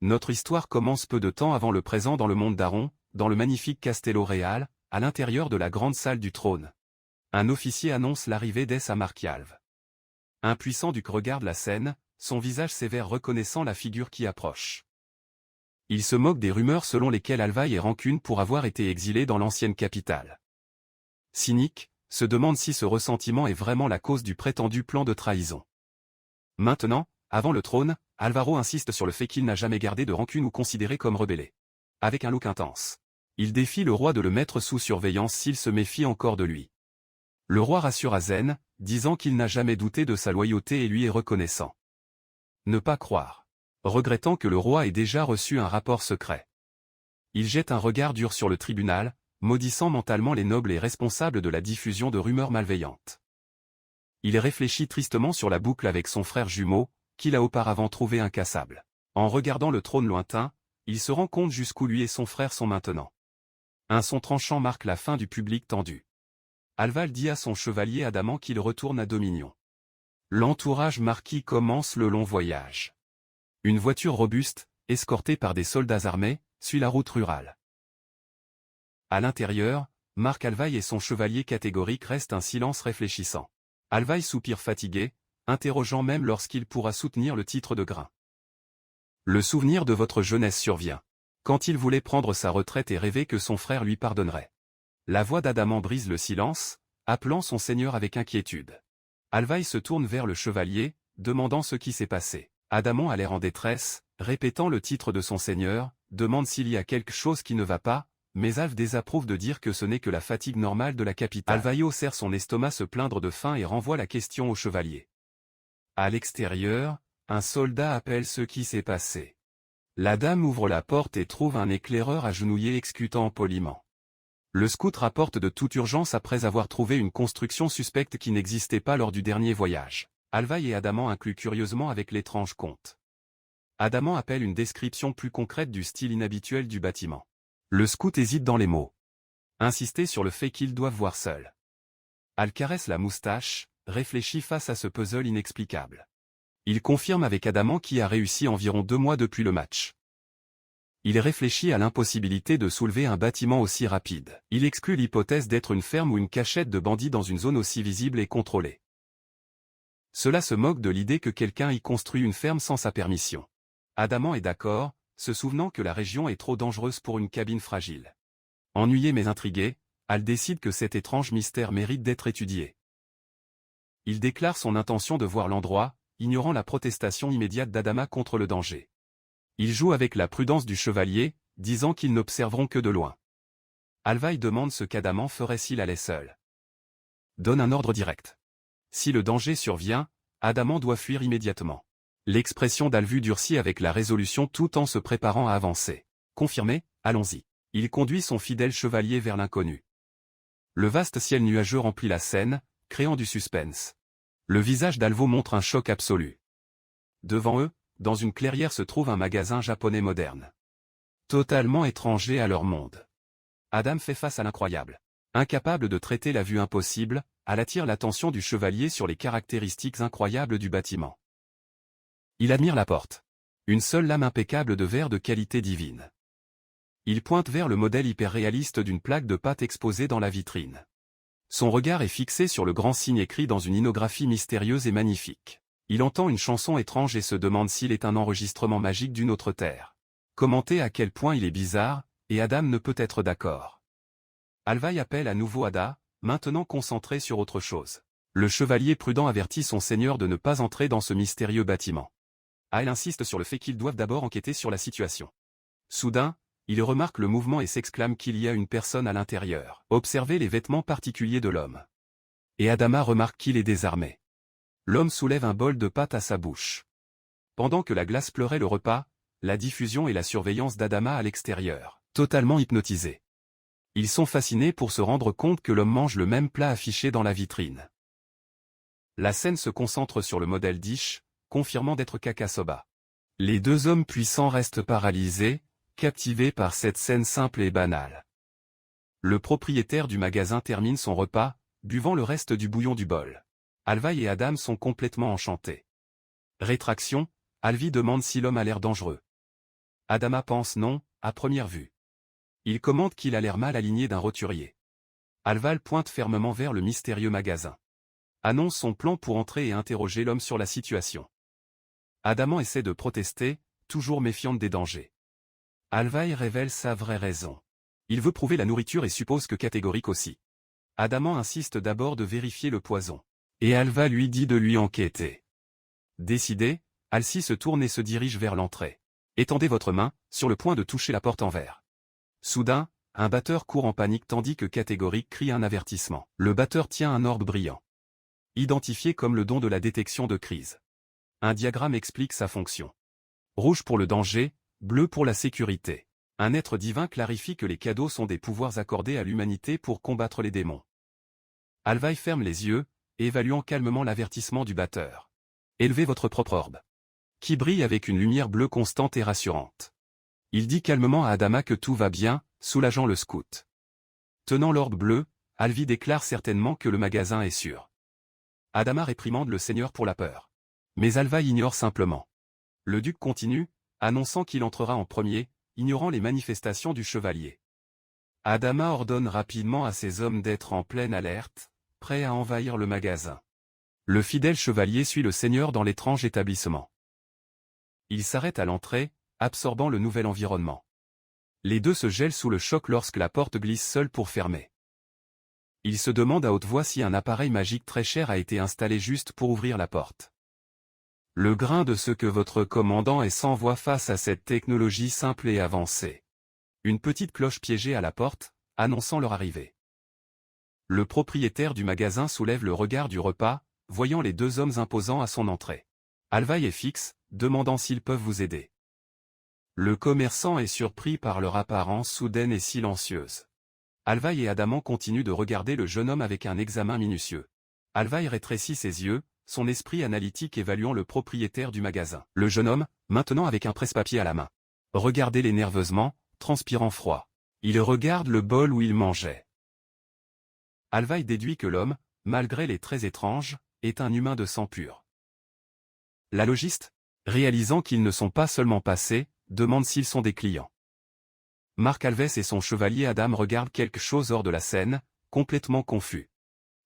Notre histoire commence peu de temps avant le présent dans le monde d'Aron, dans le magnifique Castello Real, à l'intérieur de la grande salle du trône. Un officier annonce l'arrivée d'Es à Markyalv. Impuissant Duc regarde la scène, son visage sévère reconnaissant la figure qui approche. Il se moque des rumeurs selon lesquelles Alvaï est rancune pour avoir été exilé dans l'ancienne capitale. Cynique, se demande si ce ressentiment est vraiment la cause du prétendu plan de trahison. Maintenant, avant le trône, Alvaro insiste sur le fait qu'il n'a jamais gardé de rancune ou considéré comme rebellé. Avec un look intense. Il défie le roi de le mettre sous surveillance s'il se méfie encore de lui. Le roi rassure Azen, disant qu'il n'a jamais douté de sa loyauté et lui est reconnaissant. Ne pas croire. Regrettant que le roi ait déjà reçu un rapport secret. Il jette un regard dur sur le tribunal, maudissant mentalement les nobles et responsables de la diffusion de rumeurs malveillantes. Il réfléchit tristement sur la boucle avec son frère jumeau, qu'il a auparavant trouvé incassable. En regardant le trône lointain, il se rend compte jusqu'où lui et son frère sont maintenant. Un son tranchant marque la fin du public tendu. Alval dit à son chevalier adamant qu'il retourne à Dominion. L'entourage marquis commence le long voyage. Une voiture robuste, escortée par des soldats armés, suit la route rurale. À l'intérieur, Marc Alvaï et son chevalier catégorique restent un silence réfléchissant. Alvaï soupire fatigué, interrogeant même lorsqu'il pourra soutenir le titre de grain. Le souvenir de votre jeunesse survient. Quand il voulait prendre sa retraite et rêver que son frère lui pardonnerait. La voix d'Adamant brise le silence, appelant son seigneur avec inquiétude. Alvaï se tourne vers le chevalier, demandant ce qui s'est passé. Adamant a l'air en détresse, répétant le titre de son seigneur, demande s'il y a quelque chose qui ne va pas, mais Alv désapprouve de dire que ce n'est que la fatigue normale de la capitale. Alvaïo serre son estomac se plaindre de faim et renvoie la question au chevalier. À l'extérieur, un soldat appelle ce qui s'est passé. La dame ouvre la porte et trouve un éclaireur agenouillé excutant poliment. Le scout rapporte de toute urgence après avoir trouvé une construction suspecte qui n'existait pas lors du dernier voyage. Alvaï et Adamant incluent curieusement avec l'étrange conte. Adamant appelle une description plus concrète du style inhabituel du bâtiment. Le scout hésite dans les mots. Insister sur le fait qu'ils doivent voir seuls. Al caresse la moustache, réfléchit face à ce puzzle inexplicable. Il confirme avec Adamant qui a réussi environ 2 mois depuis le match. Il réfléchit à l'impossibilité de soulever un bâtiment aussi rapide. Il exclut l'hypothèse d'être une ferme ou une cachette de bandits dans une zone aussi visible et contrôlée. Cela se moque de l'idée que quelqu'un y construit une ferme sans sa permission. Adamant est d'accord, se souvenant que la région est trop dangereuse pour une cabine fragile. Ennuyé mais intrigué, Al décide que cet étrange mystère mérite d'être étudié. Il déclare son intention de voir l'endroit, ignorant la protestation immédiate d'Adama contre le danger. Il joue avec la prudence du chevalier, disant qu'ils n'observeront que de loin. Alvaï demande ce qu'Adamant ferait s'il allait seul. Donne un ordre direct. Si le danger survient, Adamant doit fuir immédiatement. L'expression d'Alvu durcit avec la résolution tout en se préparant à avancer. Confirmé, allons-y. Il conduit son fidèle chevalier vers l'inconnu. Le vaste ciel nuageux remplit la scène, créant du suspense. Le visage d'Alvo montre un choc absolu. Devant eux, dans une clairière se trouve un magasin japonais moderne. Totalement étranger à leur monde. Adam fait face à l'incroyable. Incapable de traiter la vue impossible, elle attire l'attention du chevalier sur les caractéristiques incroyables du bâtiment. Il admire la porte. Une seule lame impeccable de verre de qualité divine. Il pointe vers le modèle hyper-réaliste d'une plaque de pâte exposée dans la vitrine. Son regard est fixé sur le grand signe écrit dans une inographie mystérieuse et magnifique. Il entend une chanson étrange et se demande s'il est un enregistrement magique d'une autre terre. Commenter à quel point il est bizarre, et Adam ne peut être d'accord. Alvaï appelle à nouveau Ada, maintenant concentré sur autre chose. Le chevalier prudent avertit son seigneur de ne pas entrer dans ce mystérieux bâtiment. Elle insiste sur le fait qu'ils doivent d'abord enquêter sur la situation. Soudain, il remarque le mouvement et s'exclame qu'il y a une personne à l'intérieur. Observez les vêtements particuliers de l'homme. Et Adama remarque qu'il est désarmé. L'homme soulève un bol de pâte à sa bouche. Pendant que la glace pleurait le repas, la diffusion et la surveillance d'Adama à l'extérieur, totalement hypnotisés. Ils sont fascinés pour se rendre compte que l'homme mange le même plat affiché dans la vitrine. La scène se concentre sur le modèle Dish, confirmant d'être Kakasoba. Les 2 hommes puissants restent paralysés, captivés par cette scène simple et banale. Le propriétaire du magasin termine son repas, buvant le reste du bouillon du bol. Alvaï et Adam sont complètement enchantés. Rétraction, Alvi demande si l'homme a l'air dangereux. Adama pense non, à première vue. Il commente qu'il a l'air mal aligné d'un roturier. Alval pointe fermement vers le mystérieux magasin. Annonce son plan pour entrer et interroger l'homme sur la situation. Adama essaie de protester, toujours méfiante des dangers. Alvaï révèle sa vraie raison. Il veut prouver la nourriture et suppose que catégorique aussi. Adama insiste d'abord de vérifier le poison. Et Alva lui dit de lui enquêter. Décidé, Alcy se tourne et se dirige vers l'entrée. Étendez votre main, sur le point de toucher la porte en verre. Soudain, un batteur court en panique tandis que catégorique crie un avertissement. Le batteur tient un orbe brillant. Identifié comme le don de la détection de crise. Un diagramme explique sa fonction. Rouge pour le danger, bleu pour la sécurité. Un être divin clarifie que les cadeaux sont des pouvoirs accordés à l'humanité pour combattre les démons. Alvaï ferme les yeux, évaluant calmement l'avertissement du batteur. Élevez votre propre orbe. Qui brille avec une lumière bleue constante et rassurante. Il dit calmement à Adama que tout va bien, soulageant le scout. Tenant l'orbe bleu, Alvi déclare certainement que le magasin est sûr. Adama réprimande le seigneur pour la peur. Mais Alva ignore simplement. Le duc continue, annonçant qu'il entrera en premier, ignorant les manifestations du chevalier. Adama ordonne rapidement à ses hommes d'être en pleine alerte, prêts à envahir le magasin. Le fidèle chevalier suit le seigneur dans l'étrange établissement. Il s'arrête à l'entrée, absorbant le nouvel environnement. Les deux se gèlent sous le choc lorsque la porte glisse seule pour fermer. Il se demande à haute voix si un appareil magique très cher a été installé juste pour ouvrir la porte. Le grain de ce que votre commandant est sans voix face à cette technologie simple et avancée. Une petite cloche piégée à la porte, annonçant leur arrivée. Le propriétaire du magasin soulève le regard du repas, voyant les deux hommes imposants à son entrée. Alvaï est fixe, demandant s'ils peuvent vous aider. Le commerçant est surpris par leur apparence soudaine et silencieuse. Alvaï et Adaman continuent de regarder le jeune homme avec un examen minutieux. Alvaï rétrécit ses yeux, son esprit analytique évaluant le propriétaire du magasin. Le jeune homme, maintenant avec un presse-papier à la main. Regardez-les nerveusement, transpirant froid. Il regarde le bol où il mangeait. Alvaï déduit que l'homme, malgré les traits étranges, est un humain de sang pur. La logiste, réalisant qu'ils ne sont pas seulement passés, demande s'ils sont des clients. Marc Alves et son chevalier Adam regardent quelque chose hors de la scène, complètement confus.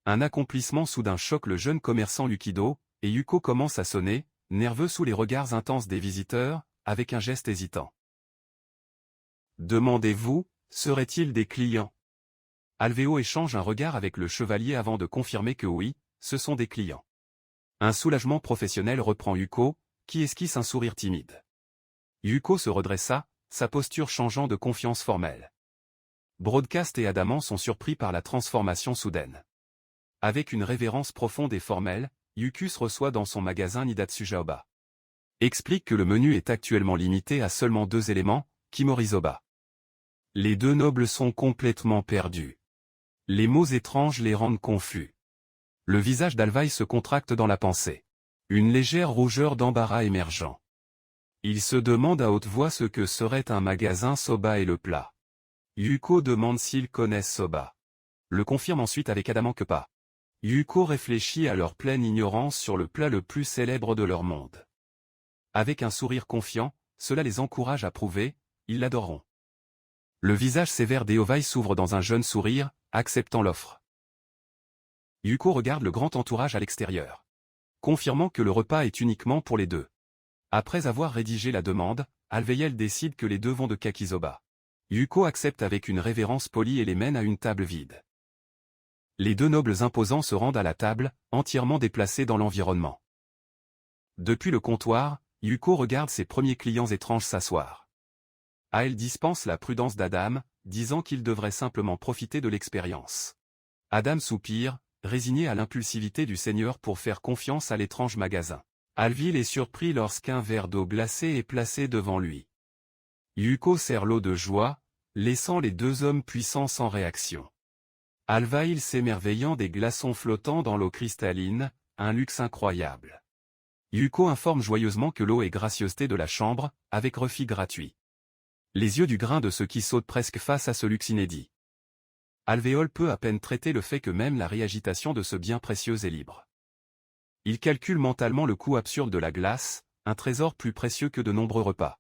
Un accomplissement soudain choque le jeune commerçant Lukido, et Yuko commence à sonner, nerveux sous les regards intenses des visiteurs, avec un geste hésitant. Demandez-vous, seraient-ils des clients? Alveo échange un regard avec le chevalier avant de confirmer que oui, ce sont des clients. Un soulagement professionnel reprend Yuko, qui esquisse un sourire timide. Yuko se redressa, sa posture changeant de confiance formelle. Broadcast et Adaman sont surpris par la transformation soudaine. Avec une révérence profonde et formelle, Yukus reçoit dans son magasin Nidatsujaoba. Explique que le menu est actuellement limité à seulement 2 éléments, Kimorizoba. Les deux nobles sont complètement perdus. Les mots étranges les rendent confus. Le visage d'Alvaï se contracte dans la pensée. Une légère rougeur d'embarras émergent. Il se demande à haute voix ce que serait un magasin soba et le plat. Yuko demande s'ils connaissent soba. Le confirme ensuite avec Adaman que pas. Yuko réfléchit à leur pleine ignorance sur le plat le plus célèbre de leur monde. Avec un sourire confiant, cela les encourage à prouver, ils l'adoreront. Le visage sévère d'Eovaï s'ouvre dans un jeune sourire, acceptant l'offre. Yuko regarde le grand entourage à l'extérieur. Confirmant que le repas est uniquement pour les deux. Après avoir rédigé la demande, Alveyel décide que les deux vont de Kakizoba. Yuko accepte avec une révérence polie et les mène à une table vide. Les deux nobles imposants se rendent à la table, entièrement déplacés dans l'environnement. Depuis le comptoir, Yuko regarde ses premiers clients étranges s'asseoir. Elle dispense la prudence d'Adam, disant qu'il devrait simplement profiter de l'expérience. Adam soupire, résigné à l'impulsivité du seigneur pour faire confiance à l'étrange magasin. Alvil est surpris lorsqu'un verre d'eau glacée est placé devant lui. Yuko sert l'eau de joie, laissant les deux hommes puissants sans réaction. Alvaïl s'émerveillant des glaçons flottants dans l'eau cristalline, un luxe incroyable. Yuko informe joyeusement que l'eau est gracieuseté de la chambre, avec refit gratuit. Les yeux du grain de ceux qui sautent presque face à ce luxe inédit. Alvéole peut à peine traiter le fait que même la réagitation de ce bien précieux est libre. Il calcule mentalement le coût absurde de la glace, un trésor plus précieux que de nombreux repas.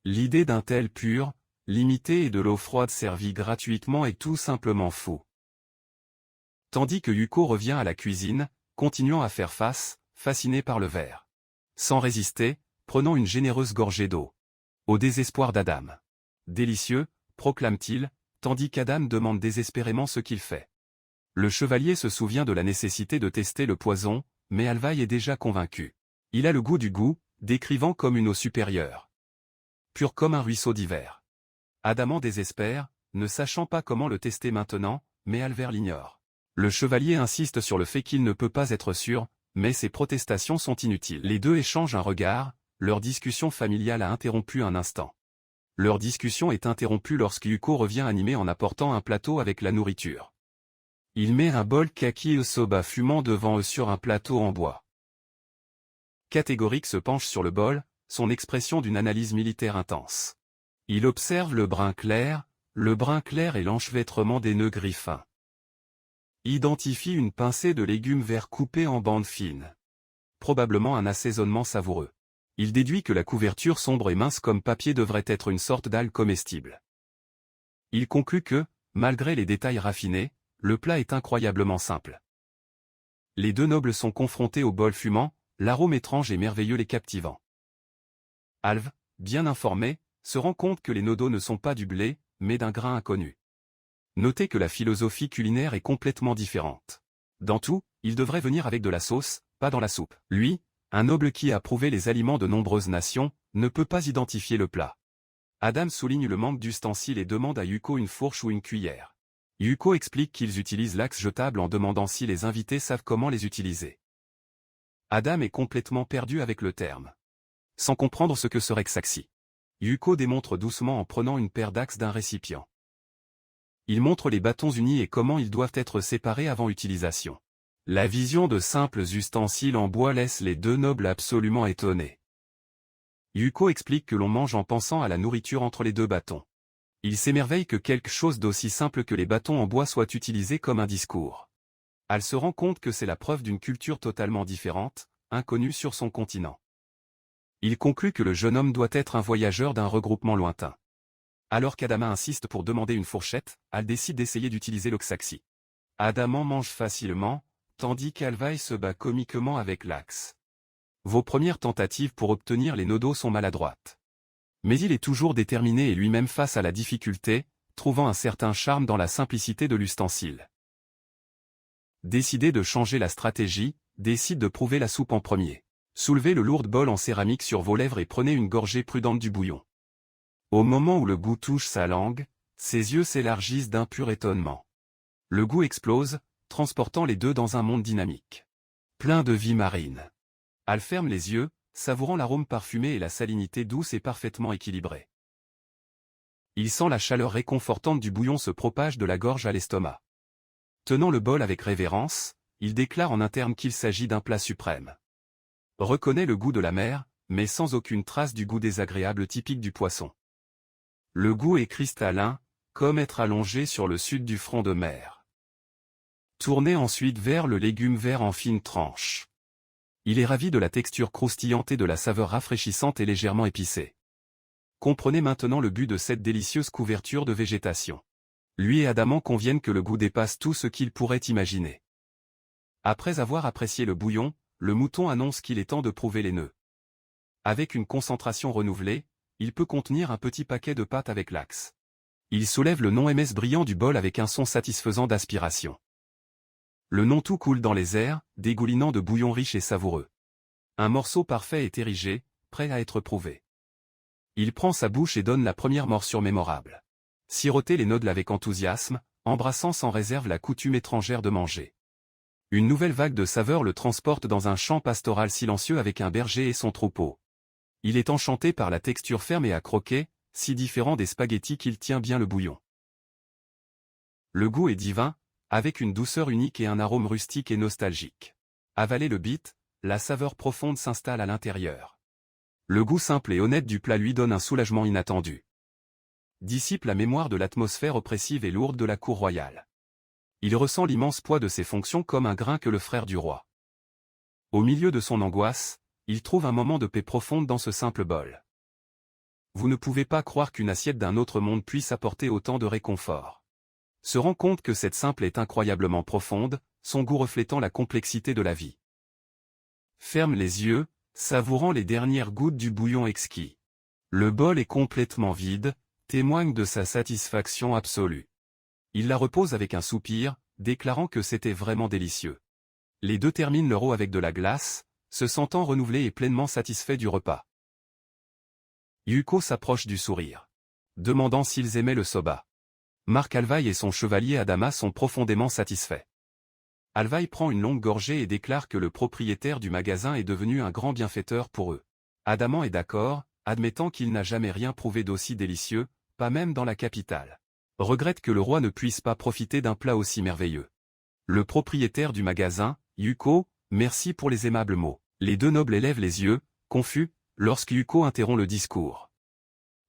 L'idée d'un tel pur, limité et de l'eau froide servie gratuitement est tout simplement fou. Tandis que Yuko revient à la cuisine, continuant à faire face, fasciné par le verre. Sans résister, prenant une généreuse gorgée d'eau. Au désespoir d'Adam. Délicieux, proclame-t-il, tandis qu'Adam demande désespérément ce qu'il fait. Le chevalier se souvient de la nécessité de tester le poison, mais Alvaï est déjà convaincu. Il a le goût du goût, décrivant comme une eau supérieure. Pure comme un ruisseau d'hiver. Adam en désespère, ne sachant pas comment le tester maintenant, mais Albert l'ignore. Le chevalier insiste sur le fait qu'il ne peut pas être sûr, mais ses protestations sont inutiles. Les deux échangent un regard, leur discussion familiale a interrompu un instant. Leur discussion est interrompue lorsque Yuko revient animé en apportant un plateau avec la nourriture. Il met un bol kaki au soba fumant devant eux sur un plateau en bois. Catégorique se penche sur le bol, son expression d'une analyse militaire intense. Il observe le brun clair et l'enchevêtrement des nœuds gris fins. Identifie une pincée de légumes verts coupés en bandes fines. Probablement un assaisonnement savoureux. Il déduit que la couverture sombre et mince comme papier devrait être une sorte d'algue comestible. Il conclut que, malgré les détails raffinés, le plat est incroyablement simple. Les deux nobles sont confrontés au bol fumant, l'arôme étrange et merveilleux les captivant. Alv, bien informé, se rend compte que les nodos ne sont pas du blé, mais d'un grain inconnu. Notez que la philosophie culinaire est complètement différente. Dans tout, il devrait venir avec de la sauce, pas dans la soupe. Lui, un noble qui a prouvé les aliments de nombreuses nations, ne peut pas identifier le plat. Adam souligne le manque d'ustensiles et demande à Yuko une fourche ou une cuillère. Yuko explique qu'ils utilisent l'axe jetable en demandant si les invités savent comment les utiliser. Adam est complètement perdu avec le terme. Sans comprendre ce que serait Xaxi. Yuko démontre doucement en prenant une paire d'axes d'un récipient. Il montre les bâtons unis et comment ils doivent être séparés avant utilisation. La vision de simples ustensiles en bois laisse les deux nobles absolument étonnés. Yuko explique que l'on mange en pensant à la nourriture entre les deux bâtons. Il s'émerveille que quelque chose d'aussi simple que les bâtons en bois soit utilisé comme un discours. Elle se rend compte que c'est la preuve d'une culture totalement différente, inconnue sur son continent. Il conclut que le jeune homme doit être un voyageur d'un regroupement lointain. Alors qu'Adama insiste pour demander une fourchette, elle décide d'essayer d'utiliser l'oxaxi. Adam mange facilement, tandis qu'Alvaï se bat comiquement avec l'axe. Vos premières tentatives pour obtenir les nodos sont maladroites. Mais il est toujours déterminé et lui-même face à la difficulté, trouvant un certain charme dans la simplicité de l'ustensile. Décidé de changer la stratégie, décide de prouver la soupe en premier. Soulevez le lourd bol en céramique sur vos lèvres et prenez une gorgée prudente du bouillon. Au moment où le goût touche sa langue, ses yeux s'élargissent d'un pur étonnement. Le goût explose, transportant les deux dans un monde dynamique. Plein de vie marine. Elle ferme les yeux, savourant l'arôme parfumé et la salinité douce et parfaitement équilibrée. Il sent la chaleur réconfortante du bouillon se propage de la gorge à l'estomac. Tenant le bol avec révérence, il déclare en interne qu'il s'agit d'un plat suprême. Reconnaît le goût de la mer, mais sans aucune trace du goût désagréable typique du poisson. Le goût est cristallin, comme être allongé sur le sud du front de mer. Tournez ensuite vers le légume vert en fines tranches. Il est ravi de la texture croustillante et de la saveur rafraîchissante et légèrement épicée. Comprenez maintenant le but de cette délicieuse couverture de végétation. Lui et Adam conviennent que le goût dépasse tout ce qu'ils pourraient imaginer. Après avoir apprécié le bouillon, le mouton annonce qu'il est temps de prouver les nœuds. Avec une concentration renouvelée, il peut contenir un petit paquet de pâte avec l'axe. Il soulève le non-MS brillant du bol avec un son satisfaisant d'aspiration. Le non-tout coule dans les airs, dégoulinant de bouillon riche et savoureux. Un morceau parfait est érigé, prêt à être prouvé. Il prend sa bouche et donne la première morsure mémorable. Sirotez les nodes avec enthousiasme, embrassant sans réserve la coutume étrangère de manger. Une nouvelle vague de saveurs le transporte dans un champ pastoral silencieux avec un berger et son troupeau. Il est enchanté par la texture ferme et à croquer, si différent des spaghettis qu'il tient bien le bouillon. Le goût est divin, avec une douceur unique et un arôme rustique et nostalgique. Avalez le bit, la saveur profonde s'installe à l'intérieur. Le goût simple et honnête du plat lui donne un soulagement inattendu. Dissipe la mémoire de l'atmosphère oppressive et lourde de la cour royale. Il ressent l'immense poids de ses fonctions comme un grain que le frère du roi. Au milieu de son angoisse, il trouve un moment de paix profonde dans ce simple bol. Vous ne pouvez pas croire qu'une assiette d'un autre monde puisse apporter autant de réconfort. Se rend compte que cette simple est incroyablement profonde, son goût reflétant la complexité de la vie. Ferme les yeux, savourant les dernières gouttes du bouillon exquis. Le bol est complètement vide, témoigne de sa satisfaction absolue. Il la repose avec un soupir, déclarant que c'était vraiment délicieux. Les deux terminent leur eau avec de la glace, se sentant renouvelés et pleinement satisfaits du repas. Yuko s'approche du sourire, demandant s'ils aimaient le soba. Marc Alvaï et son chevalier Adama sont profondément satisfaits. Alvaï prend une longue gorgée et déclare que le propriétaire du magasin est devenu un grand bienfaiteur pour eux. Adama est d'accord, admettant qu'il n'a jamais rien prouvé d'aussi délicieux, pas même dans la capitale. Regrette que le roi ne puisse pas profiter d'un plat aussi merveilleux. Le propriétaire du magasin, Yuko, merci pour les aimables mots. Les deux nobles élèvent les yeux, confus, lorsque Yuko interrompt le discours.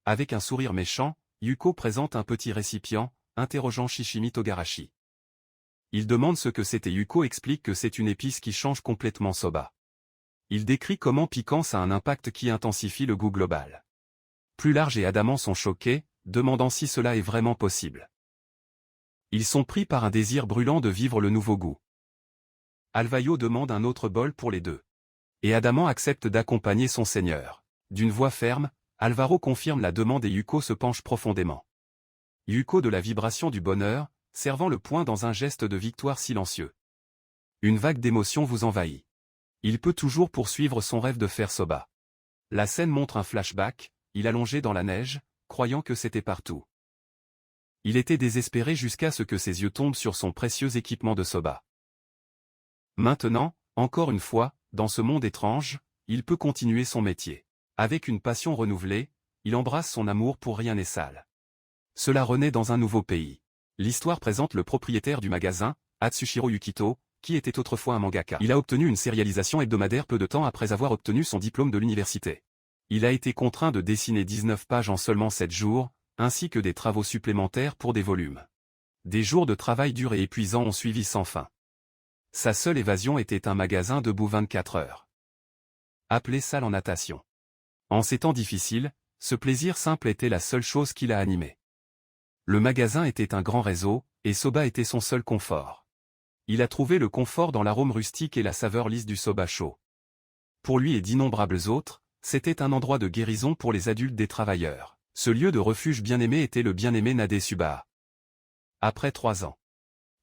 Avec un sourire méchant, Yuko présente un petit récipient, interrogeant Shishimi Togarashi. Il demande ce que c'est et Yuko explique que c'est une épice qui change complètement soba. Il décrit comment piquant ça a un impact qui intensifie le goût global. Plus large et Adamant sont choqués, demandant si cela est vraiment possible. Ils sont pris par un désir brûlant de vivre le nouveau goût. Alvaïo demande un autre bol pour les deux. Et Adamant accepte d'accompagner son seigneur. D'une voix ferme, Alvaro confirme la demande et Yuko se penche profondément. Yuko de la vibration du bonheur, servant le poing dans un geste de victoire silencieux. Une vague d'émotion vous envahit. Il peut toujours poursuivre son rêve de faire soba. La scène montre un flashback, il allongé dans la neige, croyant que c'était partout. Il était désespéré jusqu'à ce que ses yeux tombent sur son précieux équipement de soba. Maintenant, encore une fois, dans ce monde étrange, il peut continuer son métier. Avec une passion renouvelée, il embrasse son amour pour rien n'est sale. Cela renaît dans un nouveau pays. L'histoire présente le propriétaire du magasin, Atsushiro Yukito, qui était autrefois un mangaka. Il a obtenu une sérialisation hebdomadaire peu de temps après avoir obtenu son diplôme de l'université. Il a été contraint de dessiner 19 pages en seulement 7 jours, ainsi que des travaux supplémentaires pour des volumes. Des jours de travail durs et épuisants ont suivi sans fin. Sa seule évasion était un magasin debout 24 heures. Appelé salle en natation. En ces temps difficiles, ce plaisir simple était la seule chose qui l'a animé. Le magasin était un grand réseau, et soba était son seul confort. Il a trouvé le confort dans l'arôme rustique et la saveur lisse du soba chaud. Pour lui et d'innombrables autres, c'était un endroit de guérison pour les adultes des travailleurs. Ce lieu de refuge bien-aimé était le bien-aimé Nade Suba. Après 3 ans.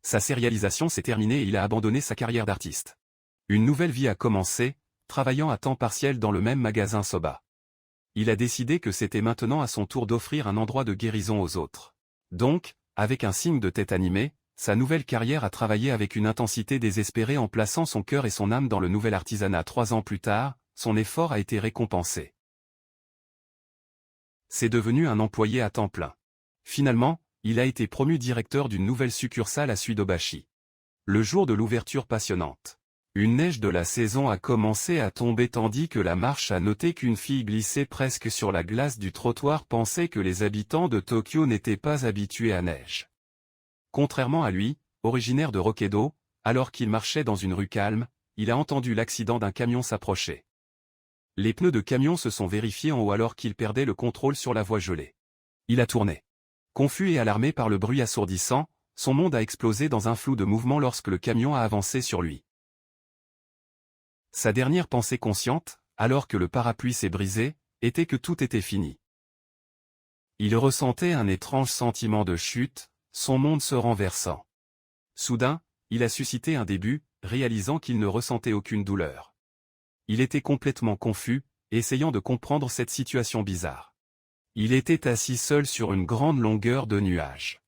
Sa sérialisation s'est terminée et il a abandonné sa carrière d'artiste. Une nouvelle vie a commencé, travaillant à temps partiel dans le même magasin soba. Il a décidé que c'était maintenant à son tour d'offrir un endroit de guérison aux autres. Donc, avec un signe de tête animé, sa nouvelle carrière a travaillé avec une intensité désespérée en plaçant son cœur et son âme dans le nouvel artisanat. 3 ans plus tard, son effort a été récompensé. C'est devenu un employé à temps plein. Finalement, il a été promu directeur d'une nouvelle succursale à Suidobashi. Le jour de l'ouverture passionnante. Une neige de la saison a commencé à tomber tandis que la marche a noté qu'une fille glissait presque sur la glace du trottoir pensait que les habitants de Tokyo n'étaient pas habitués à neige. Contrairement à lui, originaire de Hokkaido, alors qu'il marchait dans une rue calme, il a entendu l'accident d'un camion s'approcher. Les pneus de camion se sont vérifiés en haut alors qu'il perdait le contrôle sur la voie gelée. Il a tourné. Confus et alarmé par le bruit assourdissant, son monde a explosé dans un flou de mouvement lorsque le camion a avancé sur lui. Sa dernière pensée consciente, alors que le parapluie s'est brisé, était que tout était fini. Il ressentait un étrange sentiment de chute, son monde se renversant. Soudain, il a suscité un début, réalisant qu'il ne ressentait aucune douleur. Il était complètement confus, essayant de comprendre cette situation bizarre. Il était assis seul sur une grande longueur de nuages.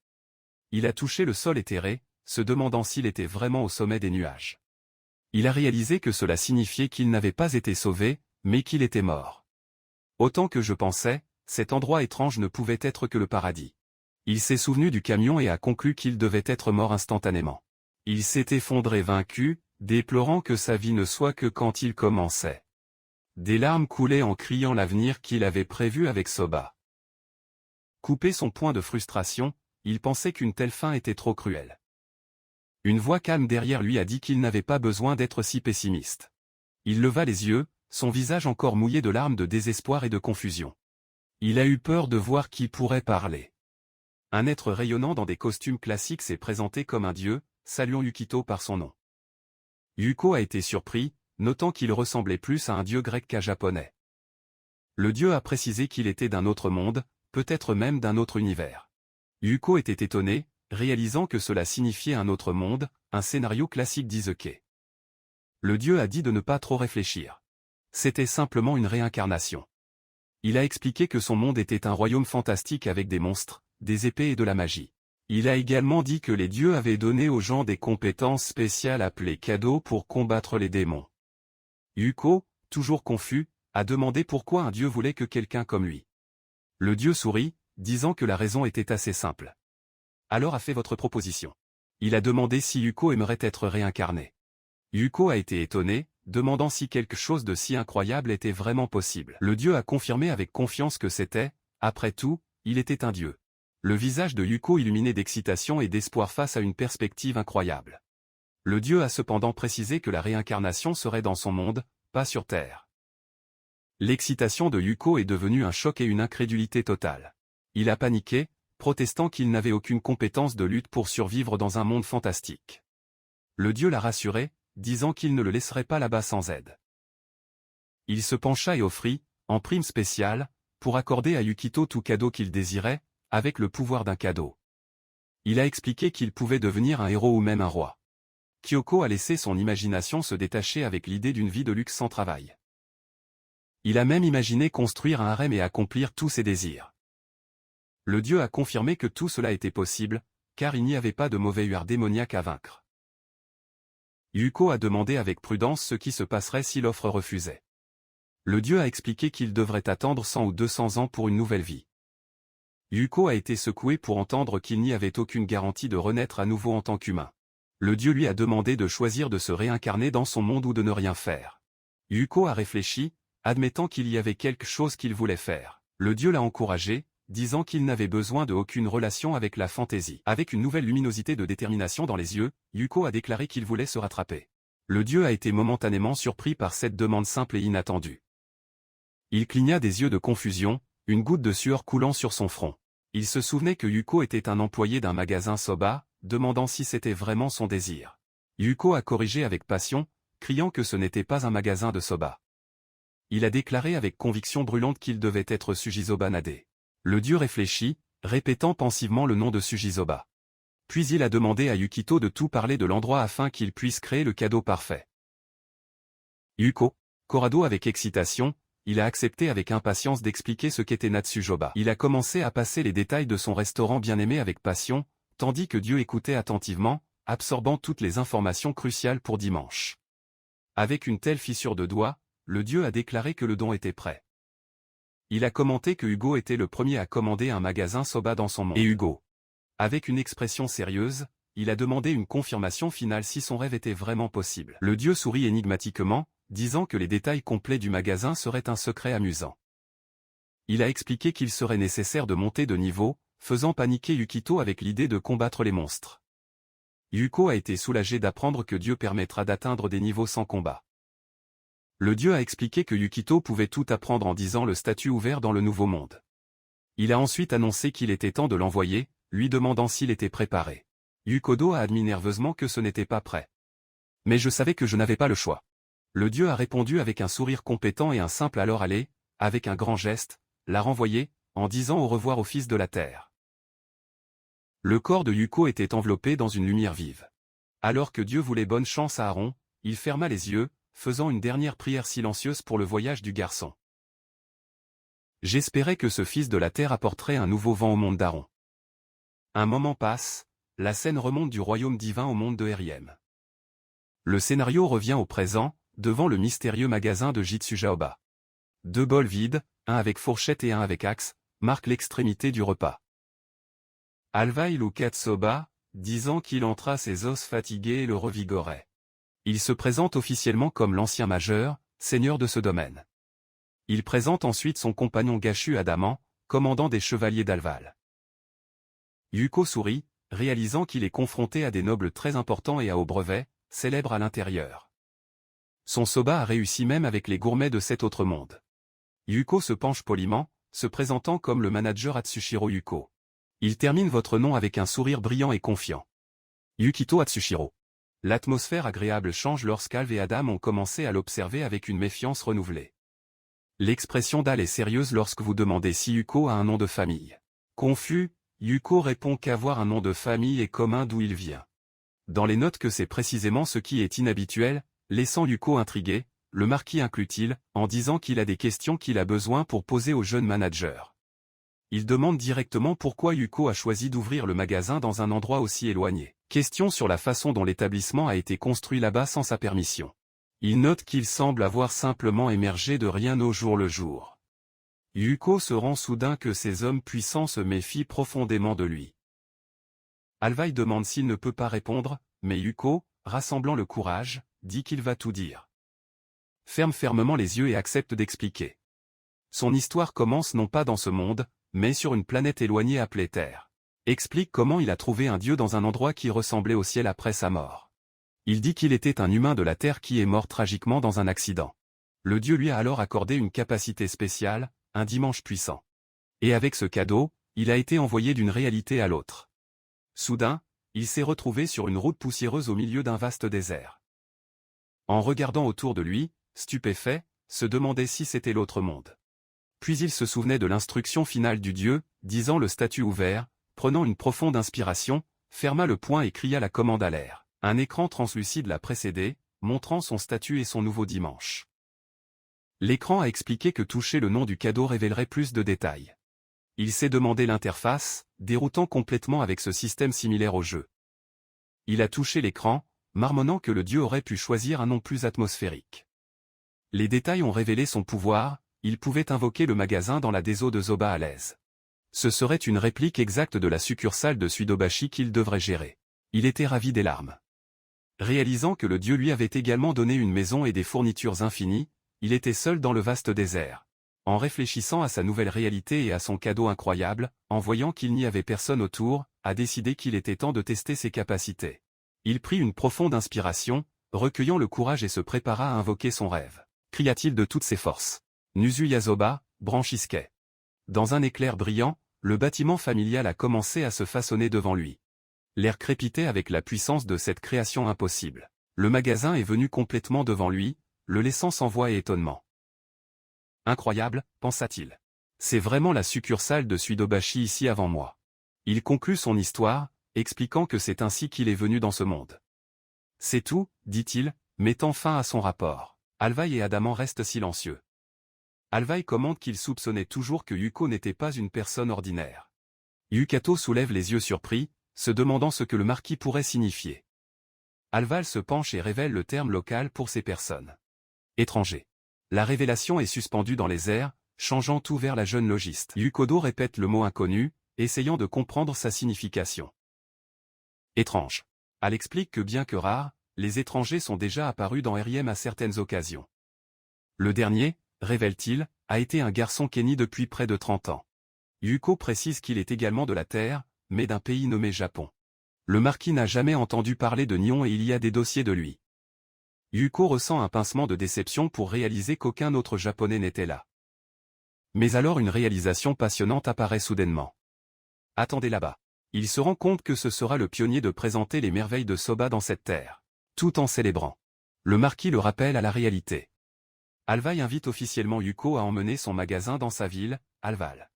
Il a touché le sol éthéré, se demandant s'il était vraiment au sommet des nuages. Il a réalisé que cela signifiait qu'il n'avait pas été sauvé, mais qu'il était mort. Autant que je pensais, cet endroit étrange ne pouvait être que le paradis. Il s'est souvenu du camion et a conclu qu'il devait être mort instantanément. Il s'est effondré vaincu, déplorant que sa vie ne soit que quand il commençait. Des larmes coulaient en criant l'avenir qu'il avait prévu avec Soba. Coupé son poing de frustration, il pensait qu'une telle fin était trop cruelle. Une voix calme derrière lui a dit qu'il n'avait pas besoin d'être si pessimiste. Il leva les yeux, son visage encore mouillé de larmes de désespoir et de confusion. Il a eu peur de voir qui pourrait parler. Un être rayonnant dans des costumes classiques s'est présenté comme un dieu, saluant Yukito par son nom. Yuko a été surpris, notant qu'il ressemblait plus à un dieu grec qu'à japonais. Le dieu a précisé qu'il était d'un autre monde, peut-être même d'un autre univers. Yuko était étonné, réalisant que cela signifiait un autre monde, un scénario classique d'Isekai. Le dieu a dit de ne pas trop réfléchir. C'était simplement une réincarnation. Il a expliqué que son monde était un royaume fantastique avec des monstres, des épées et de la magie. Il a également dit que les dieux avaient donné aux gens des compétences spéciales appelées cadeaux pour combattre les démons. Yuko, toujours confus, a demandé pourquoi un dieu voulait que quelqu'un comme lui. Le dieu sourit, disant que la raison était assez simple. Alors a fait votre proposition. Il a demandé si Yuko aimerait être réincarné. Yuko a été étonné, demandant si quelque chose de si incroyable était vraiment possible. Le dieu a confirmé avec confiance que c'était, après tout, il était un dieu. Le visage de Yuko illuminé d'excitation et d'espoir face à une perspective incroyable. Le dieu a cependant précisé que la réincarnation serait dans son monde, pas sur Terre. L'excitation de Yuko est devenue un choc et une incrédulité totale. Il a paniqué, protestant qu'il n'avait aucune compétence de lutte pour survivre dans un monde fantastique. Le dieu l'a rassuré, disant qu'il ne le laisserait pas là-bas sans aide. Il se pencha et offrit, en prime spéciale, pour accorder à Yukito tout cadeau qu'il désirait, avec le pouvoir d'un cadeau. Il a expliqué qu'il pouvait devenir un héros ou même un roi. Kyoko a laissé son imagination se détacher avec l'idée d'une vie de luxe sans travail. Il a même imaginé construire un harem et accomplir tous ses désirs. Le dieu a confirmé que tout cela était possible, car il n'y avait pas de mauvais huard démoniaque à vaincre. Yuko a demandé avec prudence ce qui se passerait si l'offre refusait. Le dieu a expliqué qu'il devrait attendre 100 ou 200 ans pour une nouvelle vie. Yuko a été secoué pour entendre qu'il n'y avait aucune garantie de renaître à nouveau en tant qu'humain. Le dieu lui a demandé de choisir de se réincarner dans son monde ou de ne rien faire. Yuko a réfléchi, admettant qu'il y avait quelque chose qu'il voulait faire. Le dieu l'a encouragé, disant qu'il n'avait besoin de aucune relation avec la fantaisie. Avec une nouvelle luminosité de détermination dans les yeux, Yuko a déclaré qu'il voulait se rattraper. Le dieu a été momentanément surpris par cette demande simple et inattendue. Il cligna des yeux de confusion, une goutte de sueur coulant sur son front. Il se souvenait que Yuko était un employé d'un magasin soba, demandant si c'était vraiment son désir. Yuko a corrigé avec passion, criant que ce n'était pas un magasin de soba. Il a déclaré avec conviction brûlante qu'il devait être Sujizoba Nade. Le dieu réfléchit, répétant pensivement le nom de Sujizoba. Puis il a demandé à Yukito de tout parler de l'endroit afin qu'il puisse créer le cadeau parfait. Yuko, corado avec excitation, il a accepté avec impatience d'expliquer ce qu'était Natsujoba. Il a commencé à passer les détails de son restaurant bien-aimé avec passion, tandis que Dieu écoutait attentivement, absorbant toutes les informations cruciales pour dimanche. Avec une telle fissure de doigt, le dieu a déclaré que le don était prêt. Il a commenté que Hugo était le premier à commander un magasin soba dans son monde. Et Hugo, avec une expression sérieuse, il a demandé une confirmation finale si son rêve était vraiment possible. Le dieu sourit énigmatiquement, disant que les détails complets du magasin seraient un secret amusant. Il a expliqué qu'il serait nécessaire de monter de niveau, faisant paniquer Yukito avec l'idée de combattre les monstres. Yuko a été soulagé d'apprendre que Dieu permettra d'atteindre des niveaux sans combat. Le dieu a expliqué que Yukito pouvait tout apprendre en disant le statut ouvert dans le nouveau monde. Il a ensuite annoncé qu'il était temps de l'envoyer, lui demandant s'il était préparé. Yukodo a admis nerveusement que ce n'était pas prêt. Mais je savais que je n'avais pas le choix. Le dieu a répondu avec un sourire compétent et un simple alors allez, avec un grand geste, l'a renvoyé, en disant au revoir au fils de la terre. Le corps de Yuko était enveloppé dans une lumière vive. Alors que Dieu voulait bonne chance à Aaron, il ferma les yeux, faisant une dernière prière silencieuse pour le voyage du garçon. J'espérais que ce fils de la terre apporterait un nouveau vent au monde d'Aaron. Un moment passe, la scène remonte du royaume divin au monde de Heriem. Le scénario revient au présent, devant le mystérieux magasin de Jitsujaoba. 2 bols vides, un avec fourchette et un avec axe, marquent l'extrémité du repas. Alvaï Katsoba, disant qu'il entra ses os fatigués et le revigorait. Il se présente officiellement comme l'ancien majeur, seigneur de ce domaine. Il présente ensuite son compagnon Gashu Adaman, commandant des chevaliers d'Alval. Yuko sourit, réalisant qu'il est confronté à des nobles très importants et à haut brevet, célèbres à l'intérieur. Son soba a réussi même avec les gourmets de cet autre monde. Yuko se penche poliment, se présentant comme le manager Atsushiro Yuko. Il termine votre nom avec un sourire brillant et confiant. Yukito Atsushiro. L'atmosphère agréable change lorsqu'Alv et Adam ont commencé à l'observer avec une méfiance renouvelée. L'expression d'Al est sérieuse lorsque vous demandez si Yuko a un nom de famille. Confus, Yuko répond qu'avoir un nom de famille est commun d'où il vient. Dans les notes que c'est précisément ce qui est inhabituel, laissant Yuko intrigué, le marquis inclut-il, en disant qu'il a des questions qu'il a besoin pour poser au jeune manager. Il demande directement pourquoi Yuko a choisi d'ouvrir le magasin dans un endroit aussi éloigné. Question sur la façon dont l'établissement a été construit là-bas sans sa permission. Il note qu'il semble avoir simplement émergé de rien au jour le jour. Yuko se rend soudain que ces hommes puissants se méfient profondément de lui. Alvaï demande s'il ne peut pas répondre, mais Yuko, rassemblant le courage, dit qu'il va tout dire. Ferme fermement les yeux et accepte d'expliquer. Son histoire commence non pas dans ce monde, mais sur une planète éloignée appelée Terre. Explique comment il a trouvé un dieu dans un endroit qui ressemblait au ciel après sa mort. Il dit qu'il était un humain de la Terre qui est mort tragiquement dans un accident. Le dieu lui a alors accordé une capacité spéciale, un dimanche puissant. Et avec ce cadeau, il a été envoyé d'une réalité à l'autre. Soudain, il s'est retrouvé sur une route poussiéreuse au milieu d'un vaste désert. En regardant autour de lui, stupéfait, se demandait si c'était l'autre monde. Puis il se souvenait de l'instruction finale du dieu, disant le statut ouvert, prenant une profonde inspiration, ferma le poing et cria la commande à l'air. Un écran translucide l'a précédé, montrant son statut et son nouveau dimanche. L'écran a expliqué que toucher le nom du cadeau révélerait plus de détails. Il s'est demandé l'interface, déroutant complètement avec ce système similaire au jeu. Il a touché l'écran, marmonnant que le dieu aurait pu choisir un nom plus atmosphérique. Les détails ont révélé son pouvoir, il pouvait invoquer le magasin dans la déso de Zoba à l'aise. Ce serait une réplique exacte de la succursale de Suidobashi qu'il devrait gérer. Il était ravi des larmes. Réalisant que le dieu lui avait également donné une maison et des fournitures infinies, il était seul dans le vaste désert. En réfléchissant à sa nouvelle réalité et à son cadeau incroyable, en voyant qu'il n'y avait personne autour, a décidé qu'il était temps de tester ses capacités. Il prit une profonde inspiration, recueillant le courage et se prépara à invoquer son rêve. Cria-t-il de toutes ses forces. Nuzu Yasoba, Branchisquet. Dans un éclair brillant, le bâtiment familial a commencé à se façonner devant lui. L'air crépitait avec la puissance de cette création impossible. Le magasin est venu complètement devant lui, le laissant sans voix et étonnement. Incroyable, pensa-t-il. C'est vraiment la succursale de Suidobashi ici avant moi. Il conclut son histoire, expliquant que c'est ainsi qu'il est venu dans ce monde. C'est tout, dit-il, mettant fin à son rapport. Alvaï et Adaman restent silencieux. Alvaï commente qu'il soupçonnait toujours que Yuko n'était pas une personne ordinaire. Yukato soulève les yeux surpris, se demandant ce que le marquis pourrait signifier. Alval se penche et révèle le terme local pour ces personnes. Étranger. La révélation est suspendue dans les airs, changeant tout vers la jeune logiste. Yukodo répète le mot inconnu, essayant de comprendre sa signification. Étrange. Al explique que bien que rares, les étrangers sont déjà apparus dans RM à certaines occasions. Le dernier, révèle-t-il, a été un garçon Kenny depuis près de 30 ans. Yuko précise qu'il est également de la Terre, mais d'un pays nommé Japon. Le marquis n'a jamais entendu parler de Nihon et il y a des dossiers de lui. Yuko ressent un pincement de déception pour réaliser qu'aucun autre japonais n'était là. Mais alors une réalisation passionnante apparaît soudainement. Attendez là-bas. Il se rend compte que ce sera le pionnier de présenter les merveilles de Soba dans cette terre. Tout en célébrant. Le marquis le rappelle à la réalité. Alvaï invite officiellement Yuko à emmener son magasin dans sa ville, Alval.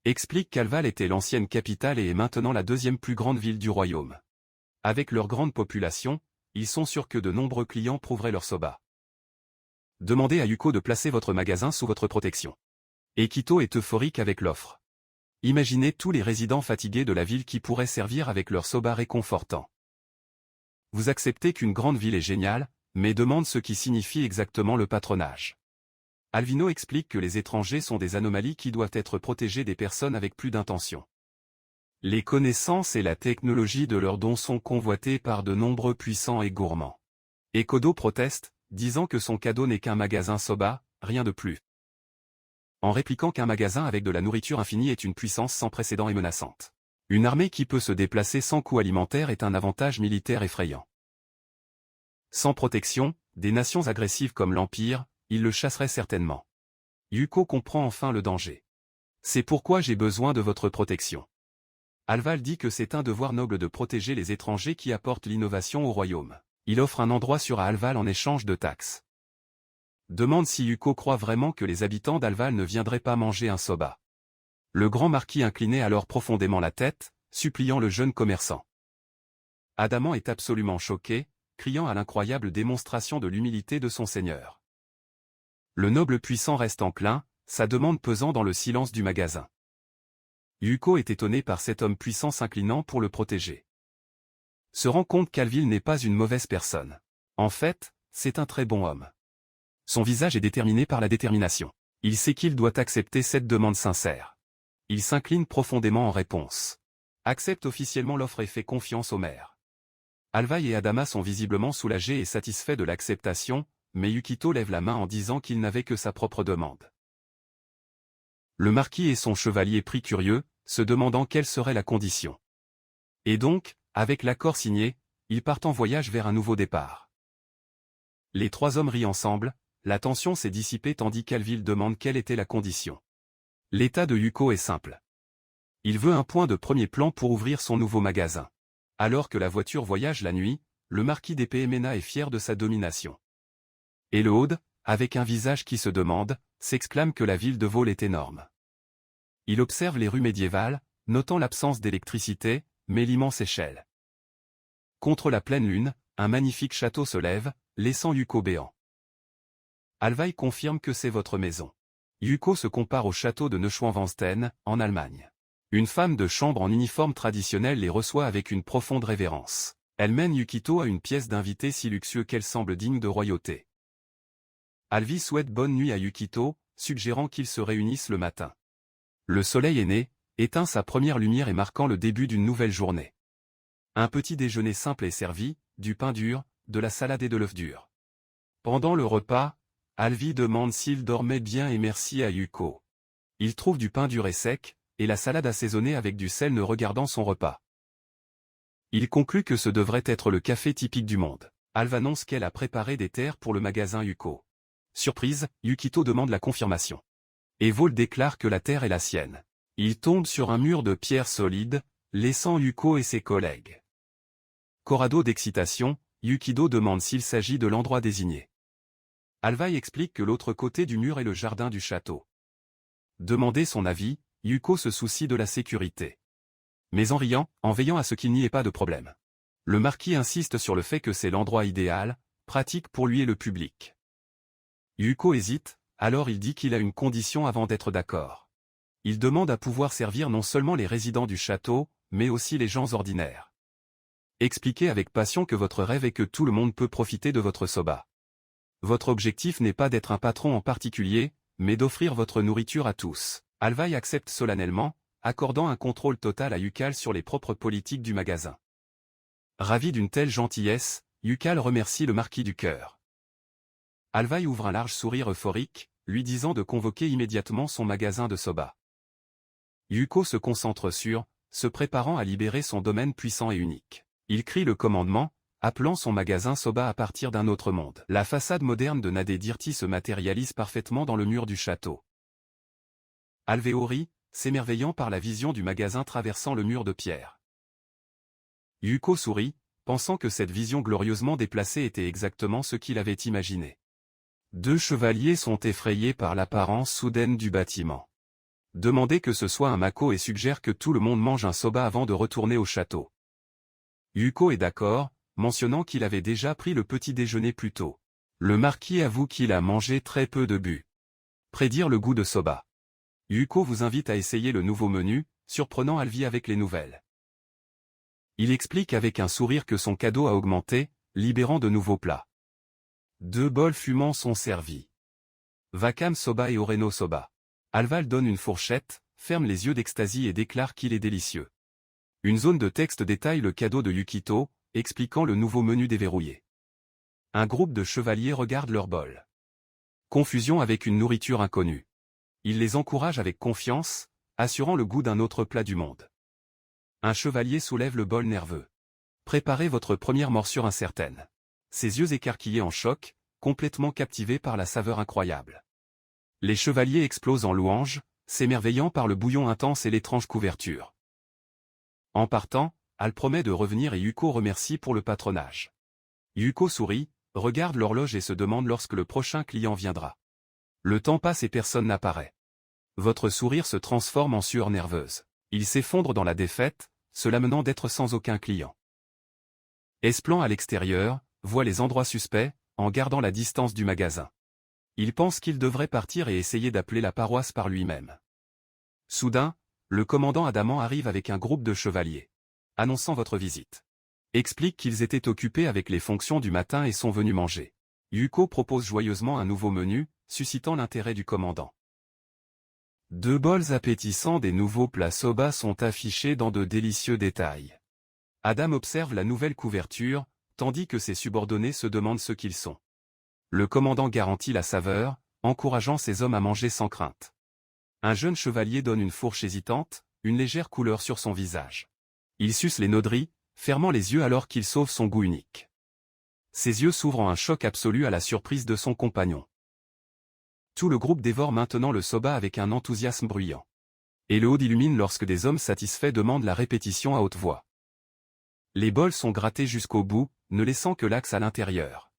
Explique qu'Alval était l'ancienne capitale et est maintenant la deuxième plus grande ville du royaume. Avec leur grande population, ils sont sûrs que de nombreux clients prouveraient leur soba. Demandez à Yuko de placer votre magasin sous votre protection. Ekito est euphorique avec l'offre. Imaginez tous les résidents fatigués de la ville qui pourraient servir avec leur soba réconfortant. Vous acceptez qu'une grande ville est géniale, mais demande ce qui signifie exactement le patronage. Alvino explique que les étrangers sont des anomalies qui doivent être protégées des personnes avec plus d'intention. Les connaissances et la technologie de leurs dons sont convoitées par de nombreux puissants et gourmands. Ekodo proteste, disant que son cadeau n'est qu'un magasin soba, rien de plus. En répliquant qu'un magasin avec de la nourriture infinie est une puissance sans précédent et menaçante. Une armée qui peut se déplacer sans coût alimentaire est un avantage militaire effrayant. Sans protection, des nations agressives comme l'Empire, il le chasserait certainement. Yuko comprend enfin le danger. C'est pourquoi j'ai besoin de votre protection. Alval dit que c'est un devoir noble de protéger les étrangers qui apportent l'innovation au royaume. Il offre un endroit sûr à Alval en échange de taxes. Demande si Yuko croit vraiment que les habitants d'Alval ne viendraient pas manger un soba. Le grand marquis inclinait alors profondément la tête, suppliant le jeune commerçant. Adaman est absolument choqué, criant à l'incroyable démonstration de l'humilité de son seigneur. Le noble puissant reste enclin, sa demande pesant dans le silence du magasin. Yuko est étonné par cet homme puissant s'inclinant pour le protéger. Se rend compte qu'Alvil n'est pas une mauvaise personne. En fait, c'est un très bon homme. Son visage est déterminé par la détermination. Il sait qu'il doit accepter cette demande sincère. Il s'incline profondément en réponse. Accepte officiellement l'offre et fait confiance au maire. Alvaï et Adama sont visiblement soulagés et satisfaits de l'acceptation, mais Yukito lève la main en disant qu'il n'avait que sa propre demande. Le marquis et son chevalier pris curieux, se demandant quelle serait la condition. Et donc, avec l'accord signé, ils partent en voyage vers un nouveau départ. Les trois hommes rient ensemble, la tension s'est dissipée tandis qu'Alvil demande quelle était la condition. L'état de Yuko est simple. Il veut un point de premier plan pour ouvrir son nouveau magasin. Alors que la voiture voyage la nuit, le marquis d'Épée Mena est fier de sa domination. Et le Aude, avec un visage qui se demande, s'exclame que la ville de Vol est énorme. Il observe les rues médiévales, notant l'absence d'électricité, mais l'immense échelle. Contre la pleine lune, un magnifique château se lève, laissant Yuko béant. Alvaï confirme que c'est votre maison. Yuko se compare au château de Neuschwanstein, en Allemagne. Une femme de chambre en uniforme traditionnel les reçoit avec une profonde révérence. Elle mène Yukito à une pièce d'invité si luxueux qu'elle semble digne de royauté. Alvi souhaite bonne nuit à Yukito, suggérant qu'ils se réunissent le matin. Le soleil est né, éteint sa première lumière et marquant le début d'une nouvelle journée. Un petit déjeuner simple est servi, du pain dur, de la salade et de l'œuf dur. Pendant le repas, Alvi demande s'il dormait bien et merci à Yuko. Il trouve du pain dur et sec, et la salade assaisonnée avec du sel ne regardant son repas. Il conclut que ce devrait être le café typique du monde. Alva annonce qu'elle a préparé des terres pour le magasin Yuko. Surprise, Yukito demande la confirmation. Et Vol déclare que la terre est la sienne. Il tombe sur un mur de pierre solide, laissant Yuko et ses collègues. Corrado d'excitation, Yukido demande s'il s'agit de l'endroit désigné. Alvaï explique que l'autre côté du mur est le jardin du château. Demandé son avis, Yuko se soucie de la sécurité. Mais en riant, en veillant à ce qu'il n'y ait pas de problème. Le marquis insiste sur le fait que c'est l'endroit idéal, pratique pour lui et le public. Yuko hésite, alors il dit qu'il a une condition avant d'être d'accord. Il demande à pouvoir servir non seulement les résidents du château, mais aussi les gens ordinaires. Expliquez avec passion que votre rêve est que tout le monde peut profiter de votre soba. Votre objectif n'est pas d'être un patron en particulier, mais d'offrir votre nourriture à tous. Alvaï accepte solennellement, accordant un contrôle total à Yukal sur les propres politiques du magasin. Ravi d'une telle gentillesse, Yukal remercie le marquis du cœur. Alvaï ouvre un large sourire euphorique, lui disant de convoquer immédiatement son magasin de soba. Yuko se concentre sur, se préparant à libérer son domaine puissant et unique. Il crie le commandement, appelant son magasin soba à partir d'un autre monde. La façade moderne de Nade Dirti se matérialise parfaitement dans le mur du château. Alveo rit, s'émerveillant par la vision du magasin traversant le mur de pierre. Yuko sourit, pensant que cette vision glorieusement déplacée était exactement ce qu'il avait imaginé. Deux chevaliers sont effrayés par l'apparence soudaine du bâtiment. Demandez que ce soit un mako et suggère que tout le monde mange un soba avant de retourner au château. Yuko est d'accord, mentionnant qu'il avait déjà pris le petit déjeuner plus tôt. Le marquis avoue qu'il a mangé très peu de bu. Prédire le goût de soba. Yuko vous invite à essayer le nouveau menu, surprenant Alvi avec les nouvelles. Il explique avec un sourire que son cadeau a augmenté, libérant de nouveaux plats. 2 bols fumants sont servis. Vakam soba et Oreno soba. Alval donne une fourchette, ferme les yeux d'extasie et déclare qu'il est délicieux. Une zone de texte détaille le cadeau de Yukito, expliquant le nouveau menu déverrouillé. Un groupe de chevaliers regarde leur bol. Confusion avec une nourriture inconnue. Il les encourage avec confiance, assurant le goût d'un autre plat du monde. Un chevalier soulève le bol nerveux. Préparez votre première morsure incertaine. Ses yeux écarquillés en choc, complètement captivés par la saveur incroyable. Les chevaliers explosent en louanges, s'émerveillant par le bouillon intense et l'étrange couverture. En partant, Al promet de revenir et Yuko remercie pour le patronage. Yuko sourit, regarde l'horloge et se demande lorsque le prochain client viendra. Le temps passe et personne n'apparaît. Votre sourire se transforme en sueur nerveuse. Il s'effondre dans la défaite, cela menant d'être sans aucun client. Esplan à l'extérieur, voit les endroits suspects, en gardant la distance du magasin. Il pense qu'il devrait partir et essayer d'appeler la paroisse par lui-même. Soudain, le commandant Adamant arrive avec un groupe de chevaliers. Annonçant votre visite. Explique qu'ils étaient occupés avec les fonctions du matin et sont venus manger. Yuko propose joyeusement un nouveau menu, suscitant l'intérêt du commandant. 2 bols appétissants des nouveaux plats soba sont affichés dans de délicieux détails. Adam observe la nouvelle couverture, tandis que ses subordonnés se demandent ce qu'ils sont. Le commandant garantit la saveur, encourageant ses hommes à manger sans crainte. Un jeune chevalier donne une fourche hésitante, une légère couleur sur son visage. Il suce les nodris, fermant les yeux alors qu'il sauve son goût unique. Ses yeux s'ouvrent en un choc absolu à la surprise de son compagnon. Tout le groupe dévore maintenant le soba avec un enthousiasme bruyant. Et le haut illumine lorsque des hommes satisfaits demandent la répétition à haute voix. Les bols sont grattés jusqu'au bout, ne laissant que l'axe à l'intérieur.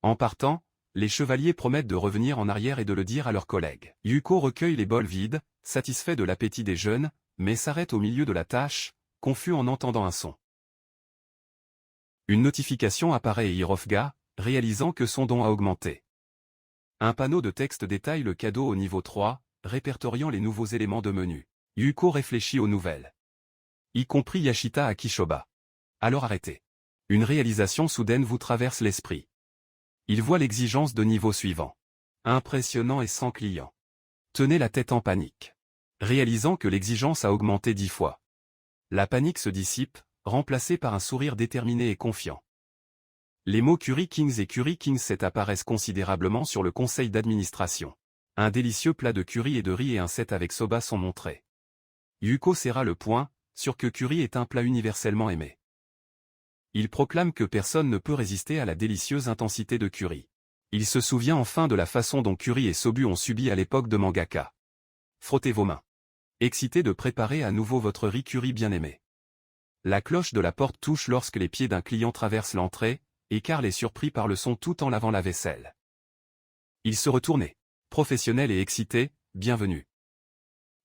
En partant, les chevaliers promettent de revenir en arrière et de le dire à leurs collègues. Yuko recueille les bols vides, satisfait de l'appétit des jeunes, mais s'arrête au milieu de la tâche, confus en entendant un son. Une notification apparaît et Hirofuga, réalisant que son don a augmenté. Un panneau de texte détaille le cadeau au niveau 3, répertoriant les nouveaux éléments de menu. Yuko réfléchit aux nouvelles. Y compris Yashita Akishoba. Alors arrêtez. Une réalisation soudaine vous traverse l'esprit. Il voit l'exigence de niveau suivant. Impressionnant et sans client. Tenez la tête en panique. Réalisant que l'exigence a augmenté 10 fois. La panique se dissipe, remplacée par un sourire déterminé et confiant. Les mots Curry Kings et Curry King Set apparaissent considérablement sur le conseil d'administration. Un délicieux plat de curry et de riz et un set avec soba sont montrés. Yuko serra le poing, sûr que curry est un plat universellement aimé. Il proclame que personne ne peut résister à la délicieuse intensité de curry. Il se souvient enfin de la façon dont Curry et Sobu ont subi à l'époque de mangaka. Frottez vos mains. Excité de préparer à nouveau votre riz curry bien-aimé. La cloche de la porte touche lorsque les pieds d'un client traversent l'entrée, et Karl est surpris par le son tout en lavant la vaisselle. Il se retourne. Professionnel et excité, bienvenue.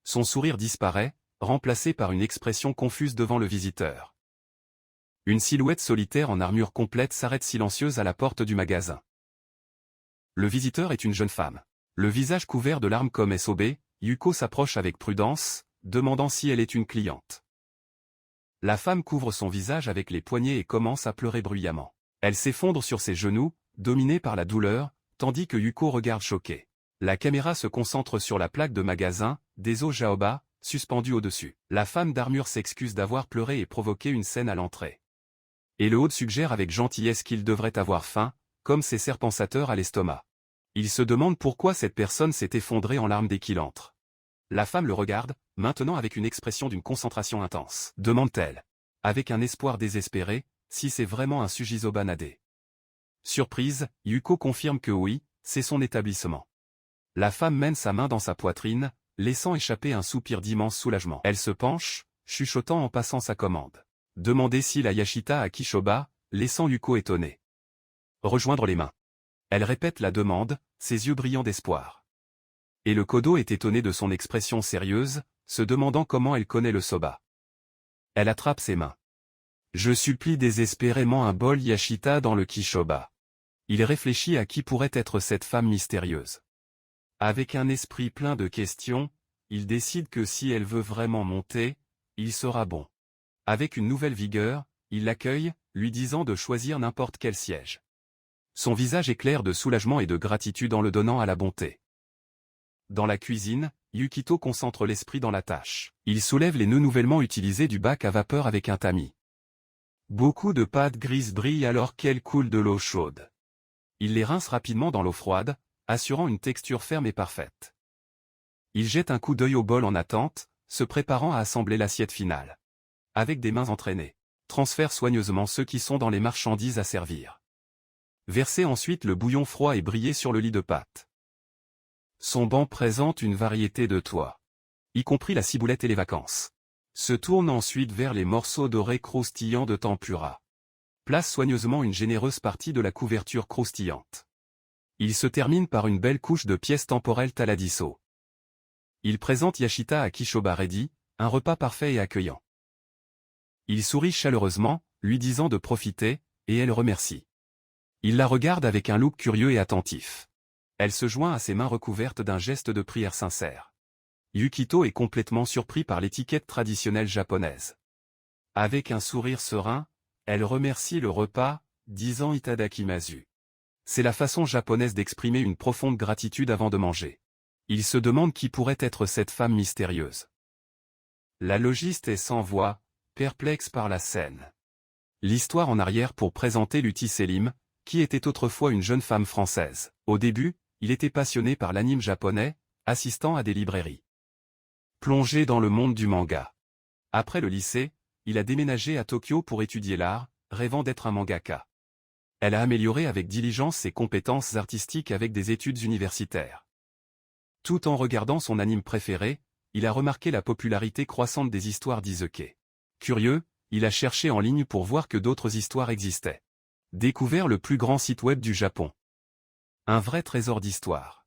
Son sourire disparaît, remplacé par une expression confuse devant le visiteur. Une silhouette solitaire en armure complète s'arrête silencieuse à la porte du magasin. Le visiteur est une jeune femme. Le visage couvert de larmes comme SOB, Yuko s'approche avec prudence, demandant si elle est une cliente. La femme couvre son visage avec les poignets et commence à pleurer bruyamment. Elle s'effondre sur ses genoux, dominée par la douleur, tandis que Yuko regarde choqué. La caméra se concentre sur la plaque de magasin, des eaux Jaoba, suspendue au-dessus. La femme d'armure s'excuse d'avoir pleuré et provoqué une scène à l'entrée. Et le hôte suggère avec gentillesse qu'il devrait avoir faim, comme ses serpensateurs à l'estomac. Il se demande pourquoi cette personne s'est effondrée en larmes dès qu'il entre. La femme le regarde, maintenant avec une expression d'une concentration intense. Demande-t-elle, avec un espoir désespéré, si c'est vraiment un Sujizoba Nade. Surprise, Yuko confirme que oui, c'est son établissement. La femme mène sa main dans sa poitrine, laissant échapper un soupir d'immense soulagement. Elle se penche, chuchotant en passant sa commande. Demandez si la Yashita Akishoba, laissant Yuko étonné. Rejoindre les mains. Elle répète la demande, ses yeux brillants d'espoir. Et le Kodo est étonné de son expression sérieuse, se demandant comment elle connaît le soba. Elle attrape ses mains. Je supplie désespérément un bol Yashita dans le Kishoba. Il réfléchit à qui pourrait être cette femme mystérieuse. Avec un esprit plein de questions, il décide que si elle veut vraiment monter, il sera bon. Avec une nouvelle vigueur, il l'accueille, lui disant de choisir n'importe quel siège. Son visage éclaire de soulagement et de gratitude en le donnant à la bonté. Dans la cuisine, Yukito concentre l'esprit dans la tâche. Il soulève les nœuds nouvellement utilisés du bac à vapeur avec un tamis. Beaucoup de pâtes grises brillent alors qu'elles coulent de l'eau chaude. Il les rince rapidement dans l'eau froide, assurant une texture ferme et parfaite. Il jette un coup d'œil au bol en attente, se préparant à assembler l'assiette finale. Avec des mains entraînées, transfère soigneusement ceux qui sont dans les marchandises à servir. Versez ensuite le bouillon froid et brillez sur le lit de pâte. Son banc présente une variété de toits. y compris la ciboulette et les vacances. Se tourne ensuite vers les morceaux dorés croustillants de tempura. Place soigneusement une généreuse partie de la couverture croustillante. Il se termine par une belle couche de pièces temporelles Taladiso. Il présente Yashita à Kishoba Ready, un repas parfait et accueillant. Il sourit chaleureusement, lui disant de profiter, et elle remercie. Il la regarde avec un look curieux et attentif. Elle se joint à ses mains recouvertes d'un geste de prière sincère. Yukito est complètement surpris par l'étiquette traditionnelle japonaise. Avec un sourire serein, elle remercie le repas, disant Itadakimasu. C'est la façon japonaise d'exprimer une profonde gratitude avant de manger. Il se demande qui pourrait être cette femme mystérieuse. La logiste est sans voix, perplexe par la scène. L'histoire en arrière pour présenter Luthi Selim, qui était autrefois une jeune femme française. Au début, il était passionné par l'anime japonais, assistant à des librairies. Plongé dans le monde du manga. Après le lycée, il a déménagé à Tokyo pour étudier l'art, rêvant d'être un mangaka. Elle a amélioré avec diligence ses compétences artistiques avec des études universitaires. Tout en regardant son anime préféré, il a remarqué la popularité croissante des histoires d'isekai. Curieux, il a cherché en ligne pour voir que d'autres histoires existaient. Découvert le plus grand site web du Japon. Un vrai trésor d'histoire.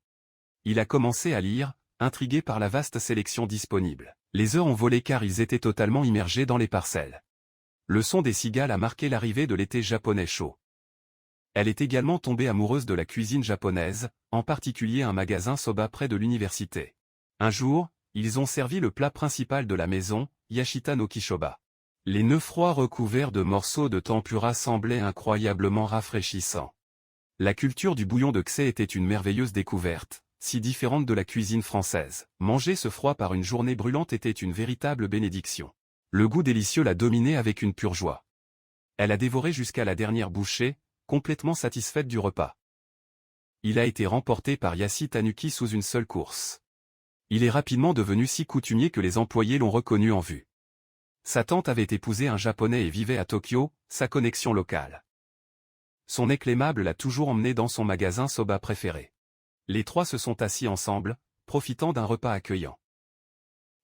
Il a commencé à lire, intrigué par la vaste sélection disponible. Les heures ont volé car ils étaient totalement immergés dans les parcelles. Le son des cigales a marqué l'arrivée de l'été japonais chaud. Elle est également tombée amoureuse de la cuisine japonaise, en particulier un magasin soba près de l'université. Un jour, ils ont servi le plat principal de la maison, Yashita no Kishoba. Les nœuds froids recouverts de morceaux de tempura semblaient incroyablement rafraîchissants. La culture du bouillon de Kse était une merveilleuse découverte, si différente de la cuisine française. Manger ce froid par une journée brûlante était une véritable bénédiction. Le goût délicieux l'a dominé avec une pure joie. Elle a dévoré jusqu'à la dernière bouchée, complètement satisfaite du repas. Il a été remporté par Yasu Tanuki sous une seule course. Il est rapidement devenu si coutumier que les employés l'ont reconnu en vue. Sa tante avait épousé un Japonais et vivait à Tokyo, sa connexion locale. Son nez aimable l'a toujours emmené dans son magasin soba préféré. Les trois se sont assis ensemble, profitant d'un repas accueillant.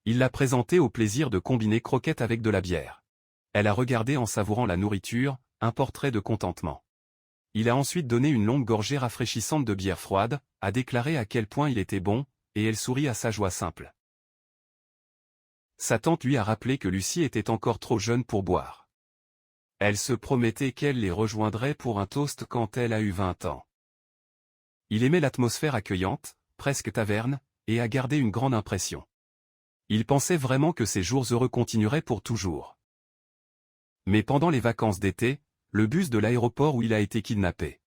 Il l'a présenté au plaisir de combiner croquettes avec de la bière. Elle a regardé en savourant la nourriture, un portrait de contentement. Il a ensuite donné une longue gorgée rafraîchissante de bière froide, a déclaré à quel point il était bon, et elle sourit à sa joie simple. Sa tante lui a rappelé que Lucie était encore trop jeune pour boire. Elle se promettait qu'elle les rejoindrait pour un toast quand elle a eu 20 ans. Il aimait l'atmosphère accueillante, presque taverne, et a gardé une grande impression. Il pensait vraiment que ces jours heureux continueraient pour toujours. Mais pendant les vacances d'été, le bus de l'aéroport où il a été kidnappé.